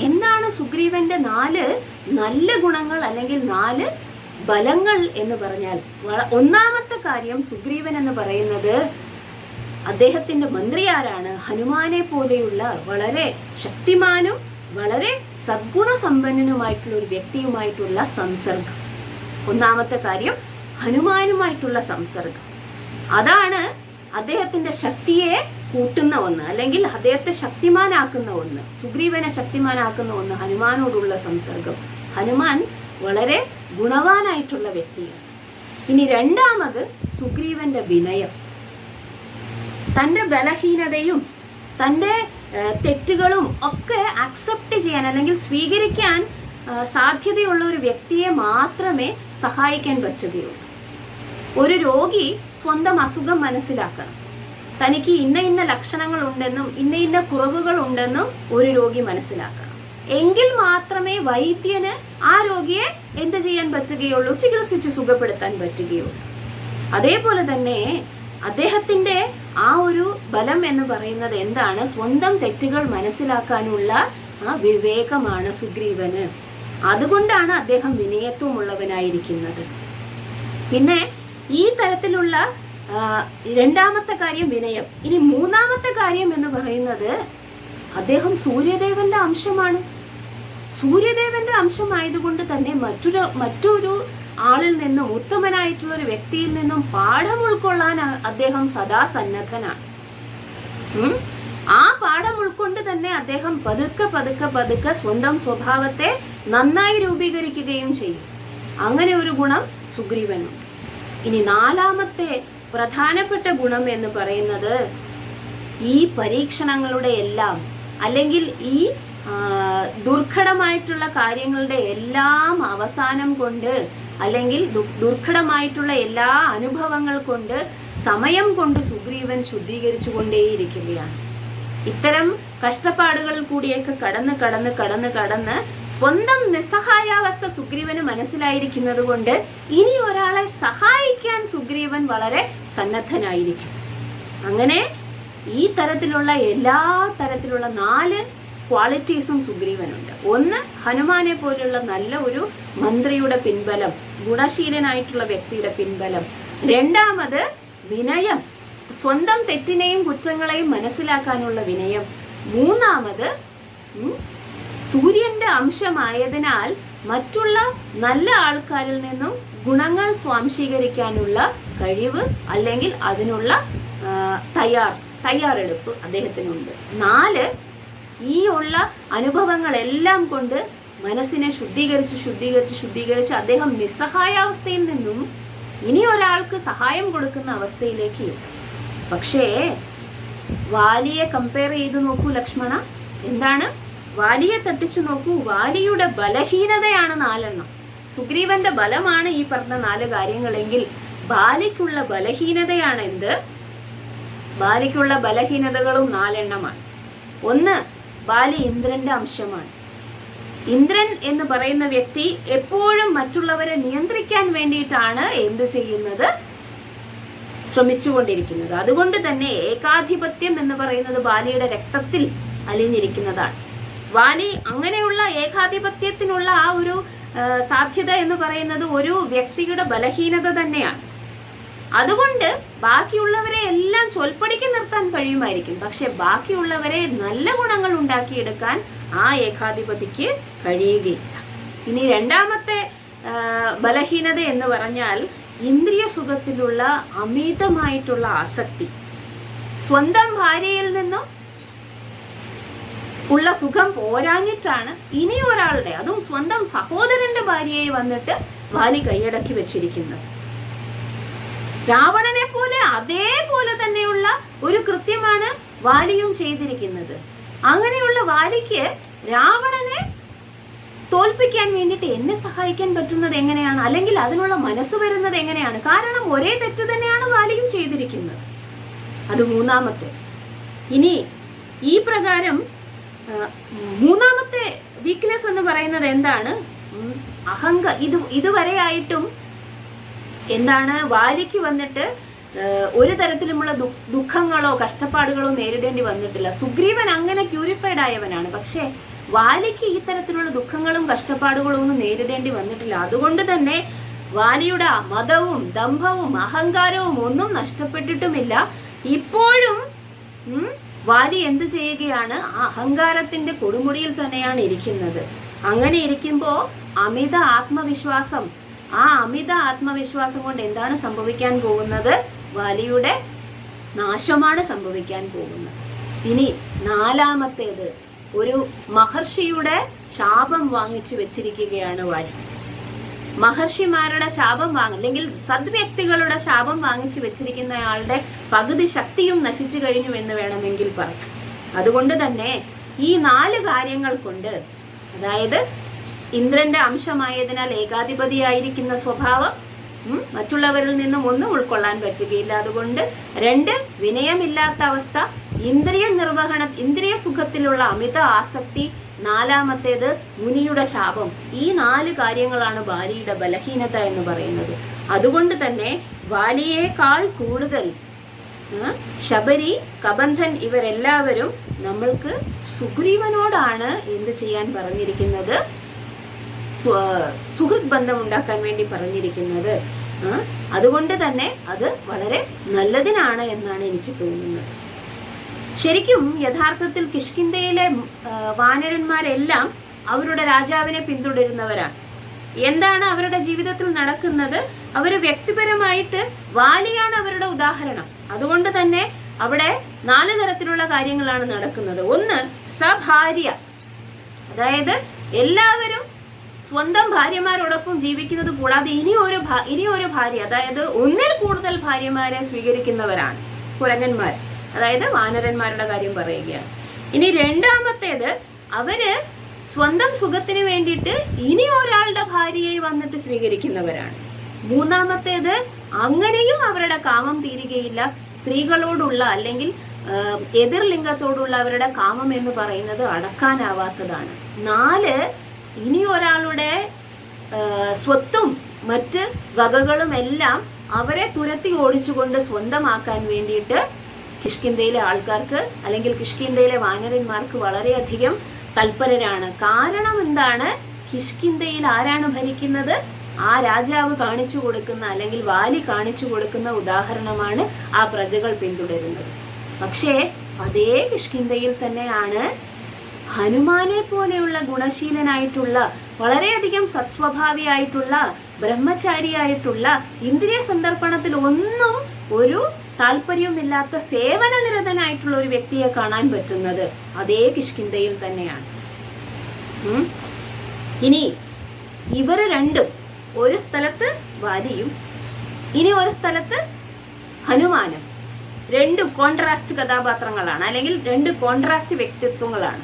എന്താണ് സുഗ്രീവന്റെ 4 നല്ല ഗുണങ്ങൾ അല്ലെങ്കിൽ 4 ബലങ്ങൾ എന്ന് പറഞ്ഞാൽ? ഒന്നാമത്തെ കാര്യം, സുഗ്രീവൻ എന്ന് പറയുന്നത് അദ്ദേഹത്തിന്റെ മന്ത്രി ആരാണ്? ഹനുമാനെ പോലെയുള്ള വളരെ ശക്തിമാനും വളരെ സദ്ഗുണസമ്പന്നനുമായിട്ടുള്ള ഒരു വ്യക്തിയുമായിട്ടുള്ള സംസർഗം. ഒന്നാമത്തെ കാര്യം ഹനുമാനുമായിട്ടുള്ള സംസർഗം. അതാണ് അദ്ദേഹത്തിന്റെ ശക്തിയെ കൂട്ടുന്ന ഒന്ന്, അല്ലെങ്കിൽ അദ്ദേഹത്തെ ശക്തിമാനാക്കുന്ന ഒന്ന്, സുഗ്രീവനെ ശക്തിമാനാക്കുന്ന ഒന്ന് ഹനുമാനോടുള്ള സംസർഗം. ഹനുമാൻ വളരെ ഗുണവാനായിട്ടുള്ള വ്യക്തിയാണ്. ഇനി രണ്ടാമത് സുഗ്രീവന്റെ വിനയം. തന്റെ ബലഹീനതയും തന്റെ തെറ്റുകളും ഒക്കെ അക്സെപ്റ്റ് ചെയ്യാൻ അല്ലെങ്കിൽ സ്വീകരിക്കാൻ സാധ്യതയുള്ള ഒരു വ്യക്തിയെ മാത്രമേ സഹായിക്കാൻ പറ്റുകയുള്ളൂ. ഒരു രോഗി സ്വന്തം അസുഖം മനസ്സിലാക്കണം. തനിക്ക് ഇന്ന ഇന്ന ലക്ഷണങ്ങൾ ഉണ്ടെന്നും ഇന്ന ഇന്ന കുറവുകൾ ഉണ്ടെന്നും ഒരു രോഗി മനസ്സിലാക്കണം. എങ്കിൽ മാത്രമേ വൈദ്യന് ആ രോഗിയെ എന്ത് ചെയ്യാൻ പറ്റുകയുള്ളൂ? ചികിത്സിച്ച് സുഖപ്പെടുത്താൻ പറ്റുകയുള്ളൂ. അതേപോലെ തന്നെ അദ്ദേഹത്തിന്റെ ആ ഒരു ബലം എന്ന് പറയുന്നത് എന്താണ്? സ്വന്തം തെറ്റുകൾ മനസ്സിലാക്കാനുള്ള ആ വിവേകമാണ് സുഗ്രീവന്. അതുകൊണ്ടാണ് അദ്ദേഹം വിനയത്വമുള്ളവനായിരിക്കുന്നത്. പിന്നെ ഈ തരത്തിലുള്ള രണ്ടാമത്തെ കാര്യം വിനയം. ഇനി മൂന്നാമത്തെ കാര്യം എന്ന് പറയുന്നത് അദ്ദേഹം സൂര്യദേവന്റെ അംശമാണ്. സൂര്യദേവന്റെ അംശമായതുകൊണ്ട് തന്നെ മറ്റൊരു ആളിൽ നിന്നും, ഉത്തമനായിട്ടുള്ള ഒരു വ്യക്തിയിൽ നിന്നും പാഠം ഉൾക്കൊള്ളാൻ അദ്ദേഹം സദാ സന്നദ്ധനാണ്. ആ പാഠം ഉൾക്കൊണ്ട് തന്നെ അദ്ദേഹം പതുക്കെ സ്വന്തം സ്വഭാവത്തെ നന്നായി രൂപീകരിക്കുകയും ചെയ്യും. അങ്ങനെ ഒരു ഗുണം സുഗ്രീവനുണ്ട്. ഇനി നാലാമത്തെ പ്രധാനപ്പെട്ട ഗുണം എന്ന് പറയുന്നത് ഈ പരീക്ഷണങ്ങളുടെ എല്ലാം അല്ലെങ്കിൽ ഈ ദുർഘടമായിട്ടുള്ള കാര്യങ്ങളുടെ എല്ലാം അവസാനം കൊണ്ട് അല്ലെങ്കിൽ ദുർഘടമായിട്ടുള്ള എല്ലാ അനുഭവങ്ങൾ കൊണ്ട് സമയം കൊണ്ട് സുഗ്രീവൻ ശുദ്ധീകരിച്ചു കൊണ്ടേയിരിക്കുകയാണ്. ഇത്തരം കഷ്ടപ്പാടുകളിൽ കൂടിയൊക്കെ കടന്ന് സ്വന്തം നിസ്സഹായാവസ്ഥ സുഗ്രീവന് മനസ്സിലായിരിക്കുന്നത് കൊണ്ട് ഇനി ഒരാളെ സഹായിക്കാൻ സുഗ്രീവൻ വളരെ സന്നദ്ധനായിരിക്കും. അങ്ങനെ ഈ തരത്തിലുള്ള എല്ലാ തരത്തിലുള്ള 4 ക്വാളിറ്റീസും സുഗ്രീവനുണ്ട്. ഒന്ന്, ഹനുമാനെ പോലുള്ള നല്ല ഒരു മന്ത്രിയുടെ പിൻബലം, ഗുണശീലനായിട്ടുള്ള വ്യക്തിയുടെ പിൻബലം. രണ്ടാമത് വിനയം, സ്വന്തം തെറ്റിനെയും കുറ്റങ്ങളെയും മനസ്സിലാക്കാനുള്ള വിനയം. മൂന്നാമത് സൂര്യന്റെ അംശമായതിനാൽ മറ്റുള്ള നല്ല ആൾക്കാരിൽ നിന്നും ഗുണങ്ങൾ സ്വാംശീകരിക്കാനുള്ള കഴിവ് അല്ലെങ്കിൽ അതിനുള്ള തയ്യാറെടുപ്പ് അദ്ദേഹത്തിനുണ്ട്. 4, ഈ ഉള്ള അനുഭവങ്ങളെല്ലാം കൊണ്ട് മനസ്സിനെ ശുദ്ധീകരിച്ച് അദ്ദേഹം നിസ്സഹായാവസ്ഥയിൽ നിന്നും ഇനി ഒരാൾക്ക് സഹായം കൊടുക്കുന്ന അവസ്ഥയിലേക്ക് എത്തും. പക്ഷേ വാലിയെ കമ്പയർ ചെയ്ത് നോക്കൂ ലക്ഷ്മണ. എന്താണ്? വാലിയെ തട്ടിച്ചു നോക്കൂ. വാലിയുടെ ബലഹീനതയാണ് 4. സുഗ്രീവന്റെ ബലമാണ് ഈ പറഞ്ഞ 4 കാര്യങ്ങളെങ്കിൽ ബാലിക്കുള്ള ബലഹീനതയാണ് എന്ത്? ബാലിക്കുള്ള ബലഹീനതകളും 4 ഒന്ന്, ബാലി ഇന്ദ്രന്റെ അംശമാണ്. ഇന്ദ്രൻ എന്ന് പറയുന്ന വ്യക്തി എപ്പോഴും മറ്റുള്ളവരെ നിയന്ത്രിക്കാൻ വേണ്ടിയിട്ടാണ് എന്ത് ചെയ്യുന്നത്? ശ്രമിച്ചുകൊണ്ടിരിക്കുന്നത്. അതുകൊണ്ട് തന്നെ ഏകാധിപത്യം എന്ന് പറയുന്നത് ബാലിയുടെ രക്തത്തിൽ അലിഞ്ഞിരിക്കുന്നതാണ്. വാലി അങ്ങനെയുള്ള ഏകാധിപത്യത്തിനുള്ള ആ ഒരു സാധ്യത എന്ന് പറയുന്നത് ഒരു വ്യക്തിയുടെ ബലഹീനത തന്നെയാണ്. അതുകൊണ്ട് ബാക്കിയുള്ളവരെ എല്ലാം ചൊൽപ്പടിക്ക് നിർത്താൻ കഴിയുമായിരിക്കും, പക്ഷെ ബാക്കിയുള്ളവരെ നല്ല ഗുണങ്ങൾ ഉണ്ടാക്കിയെടുക്കാൻ ആ ഏകാധിപതിക്ക് കഴിയുകയില്ല. ഇനി രണ്ടാമത്തെ ബലഹീനത എന്ന് പറഞ്ഞാൽ ഇന്ദ്രിയ സുഖത്തിലുള്ള അമിതമായിട്ടുള്ള ആസക്തി. സ്വന്തം ഭാര്യയിൽ നിന്നും ഉള്ള സുഖം പോരാഞ്ഞിട്ടാണ് ഇനി ഒരാളുടെ, അതും സ്വന്തം സഹോദരന്റെ ഭാര്യയെ വന്നിട്ട് വാലി കൈയടക്കി വെച്ചിരിക്കുന്നത്. രാവണനെ പോലെ അതേപോലെ തന്നെയുള്ള ഒരു കൃത്യമാണ് വാലിയും ചെയ്തിരിക്കുന്നത്. അങ്ങനെയുള്ള വാലിക്ക് രാവണനെ തോൽപ്പിക്കാൻ വേണ്ടിയിട്ട് എന്നെ സഹായിക്കാൻ പറ്റുന്നത് എങ്ങനെയാണ്, അല്ലെങ്കിൽ അതിനുള്ള മനസ്സ് വരുന്നത് എങ്ങനെയാണ്? കാരണം ഒരേ തെറ്റ് തന്നെയാണ് വാലിയും ചെയ്തിരിക്കുന്നത്. അത് മൂന്നാമത്തെ. ഇനി ഈ പ്രകാരം മൂന്നാമത്തെ വീക്ക്നെസ് എന്ന് പറയുന്നത് എന്താണ്? ഇതുവരെയായിട്ടും എന്താണ്, വാലിക്ക് വന്നിട്ട് ഒരു തരത്തിലുമുള്ള ദുഃഖങ്ങളോ കഷ്ടപ്പാടുകളോ നേരിടേണ്ടി വന്നിട്ടില്ല. സുഗ്രീവൻ അങ്ങനെ പ്യൂരിഫൈഡ് ആയവനാണ്. പക്ഷെ വാലിക്ക് ഈ തരത്തിലുള്ള ദുഃഖങ്ങളും കഷ്ടപ്പാടുകളും ഒന്നും നേരിടേണ്ടി വന്നിട്ടില്ല. അതുകൊണ്ട് തന്നെ വാലിയുടെ മതവും ദമ്പവും അഹങ്കാരവും ഒന്നും നഷ്ടപ്പെട്ടിട്ടുമില്ല. ഇപ്പോഴും വാലി എന്ത് ചെയ്യുകയാണ്? ആ അഹങ്കാരത്തിന്റെ കൊടുമുടിയിൽ തന്നെയാണ് ഇരിക്കുന്നത്. അങ്ങനെ ഇരിക്കുമ്പോ അമിത ആത്മവിശ്വാസം, ആ അമിത ആത്മവിശ്വാസം കൊണ്ട് എന്താണ് സംഭവിക്കാൻ പോകുന്നത്? വാലിയുടെ നാശമാണ് സംഭവിക്കാൻ പോകുന്നത്. ഇനി നാലാമത്തേത്, ഒരു മഹർഷിയുടെ ശാപം വാങ്ങിച്ചു വെച്ചിരിക്കുകയാണ് വാലി. മഹർഷിമാരുടെ ശാപം അല്ലെങ്കിൽ സദ്വ്യക്തികളുടെ ശാപം വാങ്ങിച്ചു വെച്ചിരിക്കുന്നയാളുടെ പകുതി ശക്തിയും നശിച്ചു കഴിഞ്ഞു എന്ന് വേണമെങ്കിൽ പറയാം. അതുകൊണ്ട് തന്നെ ഈ 4 കാര്യങ്ങൾ കൊണ്ട്, അതായത് ഇന്ദ്രന്റെ അംശമായതിനാൽ ഏകാധിപതിയായിരിക്കുന്ന സ്വഭാവം, മറ്റുള്ളവരിൽ നിന്നും ഒന്നും ഉൾക്കൊള്ളാൻ പറ്റുകയില്ല. അതുകൊണ്ട് 2 വിനയമില്ലാത്ത അവസ്ഥ, ഇന്ദ്രിയ സുഖത്തിലുള്ള അമിത ആസക്തി, 4ാമത്തേത് മുനിയുടെ ശാപം. ഈ 4 കാര്യങ്ങളാണ് വാലിയുടെ ബലഹീനത എന്ന് പറയുന്നത്. അതുകൊണ്ട് തന്നെ വാലിയേക്കാൾ കൂടുതൽ ശബരി, കബന്ധൻ ഇവരെല്ലാവരും നമ്മൾക്ക് സുഗ്രീവനോടാണ് എന്ത് ചെയ്യാൻ പറഞ്ഞിരിക്കുന്നത്? സുഹൃത്ത് ബന്ധം ഉണ്ടാക്കാൻ വേണ്ടി പറഞ്ഞിരിക്കുന്നത്. അതുകൊണ്ട് തന്നെ അത് വളരെ നല്ലതിനാണ് എന്നാണ് എനിക്ക് തോന്നുന്നത്. ശരിക്കും യഥാർത്ഥത്തിൽ കിഷ്കിന്ധയിലെ വാനരന്മാരെല്ലാം അവരുടെ രാജാവിനെ പിന്തുടരുന്നവരാണ്. എന്താണ് അവരുടെ ജീവിതത്തിൽ നടക്കുന്നത്? അവര് വ്യക്തിപരമായിട്ട് വാലിയാണ് അവരുടെ ഉദാഹരണം. അതുകൊണ്ട് തന്നെ അവിടെ 4 തരത്തിലുള്ള കാര്യങ്ങളാണ് നടക്കുന്നത്. ഒന്ന്, സഭാര്യ, അതായത് എല്ലാവരും സ്വന്തം ഭാര്യമാരോടൊപ്പം ജീവിക്കുന്നത് കൂടാതെ ഇനി ഒരു ഭാര്യ, അതായത് ഒന്നിൽ കൂടുതൽ ഭാര്യമാരെ സ്വീകരിക്കുന്നവരാണ് കുരങ്ങന്മാർ, അതായത് വാനരന്മാരുടെ കാര്യം പറയുകയാണ്. ഇനി 2ാമത്തേത്, അവര് സ്വന്തം സുഖത്തിന് വേണ്ടിയിട്ട് ഇനി ഒരാളുടെ ഭാര്യയെ വന്നിട്ട് സ്വീകരിക്കുന്നവരാണ്. 3ാമത്തേത്, അങ്ങനെയും അവരുടെ കാമം തീരുകയില്ല. സ്ത്രീകളോടുള്ള അല്ലെങ്കിൽ എതിർലിംഗത്തോടുള്ള അവരുടെ കാമം എന്ന് പറയുന്നത് അടക്കാനാവാത്തതാണ്. 4, ഇനി ഒരാളുടെ സ്വത്തും മറ്റ് വകകളും എല്ലാം അവരെ തുരത്തി ഓടിച്ചുകൊണ്ട് സ്വന്തമാക്കാൻ വേണ്ടിയിട്ട് കിഷ്കിന്ധയിലെ ആൾക്കാർക്ക് അല്ലെങ്കിൽ കിഷ്കിന്ധയിലെ വാനരന്മാർക്ക് വളരെയധികം തൽപരരാണ്. കാരണം എന്താണ്? കിഷ്കിന്ധയിൽ ആരാണ് ഭരിക്കുന്നത്? ആ രാജാവ് കാണിച്ചു കൊടുക്കുന്ന അല്ലെങ്കിൽ വാലി കാണിച്ചു കൊടുക്കുന്ന ഉദാഹരണമാണ് ആ പ്രജകൾ പിന്തുടരുന്നത്. പക്ഷേ അതേ കിഷ്കിന്ധയിൽ തന്നെയാണ് ഹനുമാനെ പോലെയുള്ള ഗുണശീലനായിട്ടുള്ള, വളരെയധികം സത്സ്വഭാവിയായിട്ടുള്ള, ബ്രഹ്മചാരിയായിട്ടുള്ള, ഇന്ദ്രിയ സന്ദർപ്പണത്തിൽ ഒന്നും ഒരു താല്പര്യമില്ലാത്ത സേവനനിരതനായിട്ടുള്ള ഒരു വ്യക്തിയെ കാണാൻ പറ്റുന്നത് അതേ കിഷ്കിന്ധയിൽ തന്നെയാണ്. ഇനി ഇവര് രണ്ടും, ഒരു സ്ഥലത്ത് വാലിയും ഇനി ഒരു സ്ഥലത്ത് ഹനുമാനും, 2 കോൺട്രാസ്റ്റ് കഥാപാത്രങ്ങളാണ്, അല്ലെങ്കിൽ 2 കോൺട്രാസ്റ്റ് വ്യക്തിത്വങ്ങളാണ്.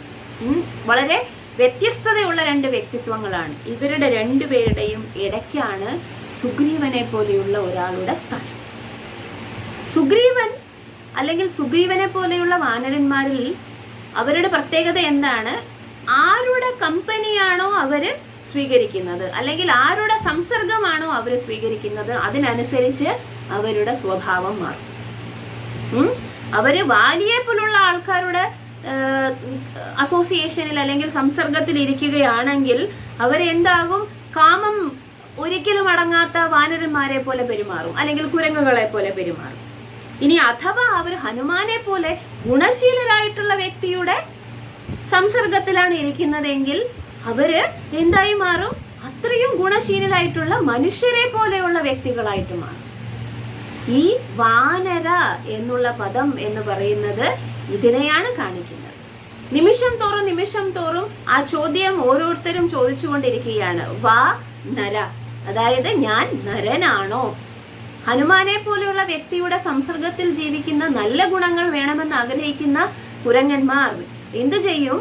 വളരെ വ്യത്യസ്തതയുള്ള 2 വ്യക്തിത്വങ്ങളാണ്. ഇവരുടെ 2 പേരുടെയും ഇടയ്ക്കാണ് സുഗ്രീവനെ പോലെയുള്ള ഒരാളുടെ സ്ഥാനം. സുഗ്രീവൻ അല്ലെങ്കിൽ സുഗ്രീവനെ പോലെയുള്ള വാനരന്മാരിൽ അവരുടെ പ്രത്യേകത എന്താണ്? ആരുടെ കമ്പനിയാണോ അവര് സ്വീകരിക്കുന്നത്, അല്ലെങ്കിൽ ആരുടെ സംസർഗമാണോ അവര് സ്വീകരിക്കുന്നത്, അതിനനുസരിച്ച് അവരുടെ സ്വഭാവം മാറും. അവര് വാലിയെ പോലുള്ള ആൾക്കാരുടെ അസോസിയേഷനിൽ അല്ലെങ്കിൽ സംസർഗത്തിൽ ഇരിക്കുകയാണെങ്കിൽ അവരെന്താകും? കാമം ഒരിക്കലും അടങ്ങാത്ത വാനരന്മാരെ പോലെ പെരുമാറും, അല്ലെങ്കിൽ കുരങ്ങുകളെ പോലെ പെരുമാറും. ഇനി അഥവാ അവർ ഹനുമാനെ പോലെ ഗുണശീലരായിട്ടുള്ള വ്യക്തിയുടെ സംസർഗത്തിലാണ് ഇരിക്കുന്നതെങ്കിൽ അവര് എന്തായി മാറും? അത്രയും ഗുണശീലരായിട്ടുള്ള മനുഷ്യരെ പോലെയുള്ള വ്യക്തികളായിട്ട് മാറും. ഈ വാനര എന്നുള്ള പദം എന്ന് പറയുന്നത് ഇതിനെയാണ് കാണിക്കുന്നത്. നിമിഷം തോറും ആ ചോദ്യം ഓരോരുത്തരും ചോദിച്ചുകൊണ്ടിരിക്കുകയാണ്. വാ നര, അതായത് ഞാൻ നരനാണോ? ഹനുമാനെ പോലെയുള്ള വ്യക്തിയുടെ സംസർഗത്തിൽ ജീവിക്കുന്ന നല്ല ഗുണങ്ങൾ വേണമെന്ന് ആഗ്രഹിക്കുന്ന കുരങ്ങന്മാർ എന്തു ചെയ്യും?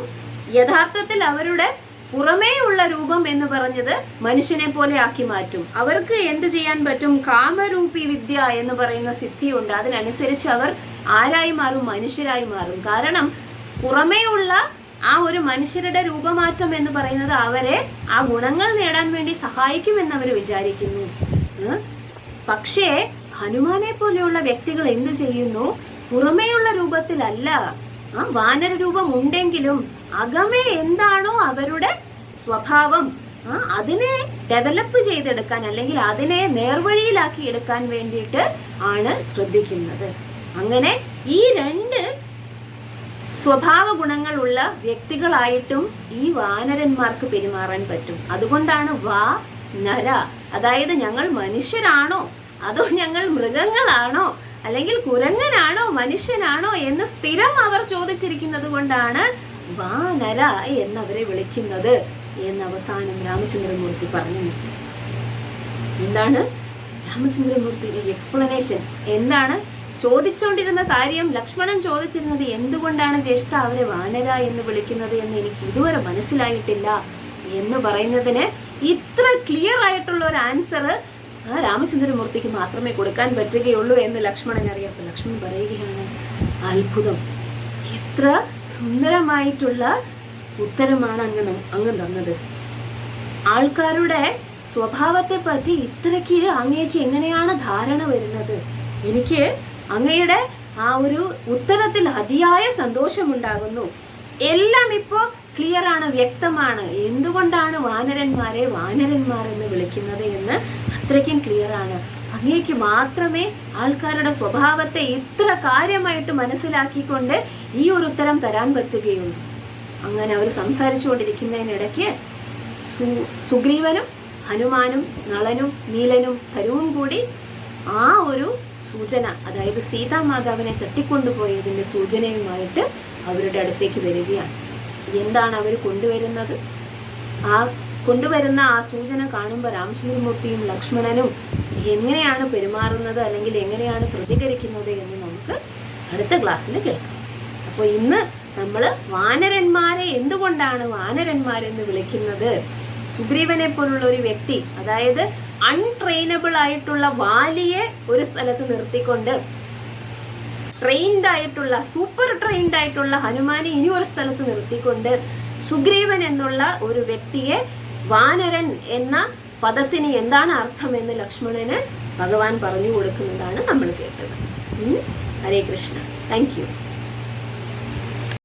യഥാർത്ഥത്തിൽ അവരുടെ പുറമേയുള്ള രൂപം എന്ന് പറഞ്ഞത് മനുഷ്യനെ പോലെ ആക്കി മാറ്റും. അവർക്ക് എന്ത് ചെയ്യാൻ പറ്റും? കാമരൂപി വിദ്യ എന്ന് പറയുന്ന സിദ്ധിയുണ്ട്. അതിനനുസരിച്ച് അവർ ആരായി മാറും? മനുഷ്യരായി മാറും. കാരണം പുറമേയുള്ള ആ ഒരു മനുഷ്യരുടെ രൂപമാറ്റം എന്ന് പറയുന്നത് അവരെ ആ ഗുണങ്ങൾ നേടാൻ വേണ്ടി സഹായിക്കുമെന്ന് അവർ വിചാരിക്കുന്നു. പക്ഷേ ഹനുമാനെ പോലെയുള്ള വ്യക്തികൾ എന്ത് ചെയ്യുന്നു? പുറമേയുള്ള രൂപത്തിലല്ല, വാനര രൂപം ഉണ്ടെങ്കിലും അകമേ എന്താണോ അവരുടെ സ്വഭാവം അതിനെ ഡെവലപ്പ് ചെയ്തെടുക്കാൻ അല്ലെങ്കിൽ അതിനെ നേർവഴിയിലാക്കി എടുക്കാൻ വേണ്ടിയിട്ട് ആണ് ശ്രദ്ധിക്കുന്നത്. അങ്ങനെ ഈ രണ്ട് സ്വഭാവ ഗുണങ്ങളുള്ള വ്യക്തികളായിട്ടും ഈ വാനരന്മാർക്ക് പെരുമാറാൻ പറ്റും. അതുകൊണ്ടാണ് വാ നര, അതായത് ഞങ്ങൾ മനുഷ്യരാണോ അതോ ഞങ്ങൾ മൃഗങ്ങളാണോ അല്ലെങ്കിൽ കുരങ്ങനാണോ മനുഷ്യനാണോ എന്ന് സ്ഥിരം അവർ ചോദിച്ചിരിക്കുന്നത് കൊണ്ടാണ് വാനര എന്നവരെ വിളിക്കുന്നത് എന്ന് അവസാനം രാമചന്ദ്രമൂർത്തി പറഞ്ഞു നിർത്തി. എന്താണ് രാമചന്ദ്രമൂർത്തിയുടെ എക്സ്പ്ലനേഷൻ? എന്താണ് ചോദിച്ചുകൊണ്ടിരുന്ന കാര്യം? ലക്ഷ്മണൻ ചോദിച്ചിരുന്നത് എന്തുകൊണ്ടാണ് ജ്യേഷ്ഠ അവരെ വാനര എന്ന് വിളിക്കുന്നത് എന്ന് എനിക്ക് ഇതുവരെ മനസ്സിലായിട്ടില്ല എന്ന് പറയുന്നതിന് ഇത്ര ക്ലിയർ ആയിട്ടുള്ള ഒരു ആൻസർ രാമചന്ദ്രമൂർത്തിക്ക് മാത്രമേ കൊടുക്കാൻ പറ്റുകയുള്ളൂ എന്ന് ലക്ഷ്മണൻ അറിയാം. ലക്ഷ്മണൻ പറയുകയാണ്, അത്ഭുതം, എത്ര സുന്ദരമായിട്ടുള്ള ഉത്തരമാണ് അങ്ങ് തന്നത്. ആൾക്കാരുടെ സ്വഭാവത്തെ പറ്റി ഇത്രയ്ക്ക് അങ്ങേക്ക് എങ്ങനെയാണ് ധാരണ വരുന്നത്? എനിക്ക് അങ്ങയുടെ ആ ഒരു ഉത്തരത്തിൽ അതിയായ സന്തോഷമുണ്ടാകുന്നു. എല്ലാം ഇപ്പോ ക്ലിയർ ആണ്, വ്യക്തമാണ്. എന്തുകൊണ്ടാണ് വാനരന്മാരെ വാനരന്മാർ എന്ന് വിളിക്കുന്നത് എന്ന് അത്രയ്ക്കും ക്ലിയർ ആണ്. അങ്ങേക്ക് മാത്രമേ ആൾക്കാരുടെ സ്വഭാവത്തെ ഇത്ര കാര്യമായിട്ട് മനസ്സിലാക്കിക്കൊണ്ട് ഈ ഒരു ഉത്തരം തരാൻ പറ്റുകയുള്ളൂ. അങ്ങനെ അവർ സംസാരിച്ചുകൊണ്ടിരിക്കുന്നതിനിടയ്ക്ക് സുഗ്രീവനും ഹനുമാനും നളനും നീലനും കരുവും കൂടി ആ ഒരു സൂചന, അതായത് സീതാമാതാവിനെ തട്ടിക്കൊണ്ടുപോയതിന്റെ സൂചനയുമായിട്ട് അവരുടെ അടുത്തേക്ക് വരികയാണ്. എന്താണ് അവർ കൊണ്ടുവരുന്നത്? കൊണ്ടുവരുന്ന ആ സൂചന കാണുമ്പോൾ രാമചന്ദ്രമൂർത്തിയും ലക്ഷ്മണനും എങ്ങനെയാണ് പെരുമാറുന്നത് അല്ലെങ്കിൽ എങ്ങനെയാണ് പ്രതികരിക്കുന്നത് എന്ന് നമുക്ക് അടുത്ത ക്ലാസ്സിൽ കേൾക്കാം. അപ്പോൾ ഇന്ന് നമ്മൾ വാനരന്മാരെ എന്തുകൊണ്ടാണ് വാനരന്മാരെന്ന് വിളിക്കുന്നത്? സുഗ്രീവനെ പോലുള്ള ഒരു വ്യക്തി, അതായത് അൺട്രെയിനബിൾ ആയിട്ടുള്ള വാലിയെ ഒരു സ്ഥലത്ത് നിർത്തിക്കൊണ്ട് ട്രെയിൻഡ് ആയിട്ടുള്ള സൂപ്പർ ട്രെയിൻഡ് ആയിട്ടുള്ള ഹനുമാനെ ഇനി ഒരു സ്ഥലത്ത് നിർത്തിക്കൊണ്ട് സുഗ്രീവൻ എന്നുള്ള ഒരു വ്യക്തിയെ വാനരൻ എന്ന പദത്തിന് എന്താണ് അർത്ഥമെന്ന് ലക്ഷ്മണന് ഭഗവാൻ പറഞ്ഞു കൊടുക്കുന്നതാണ് നമ്മൾ കേട്ടത്. ഹരേ കൃഷ്ണ. Thank U.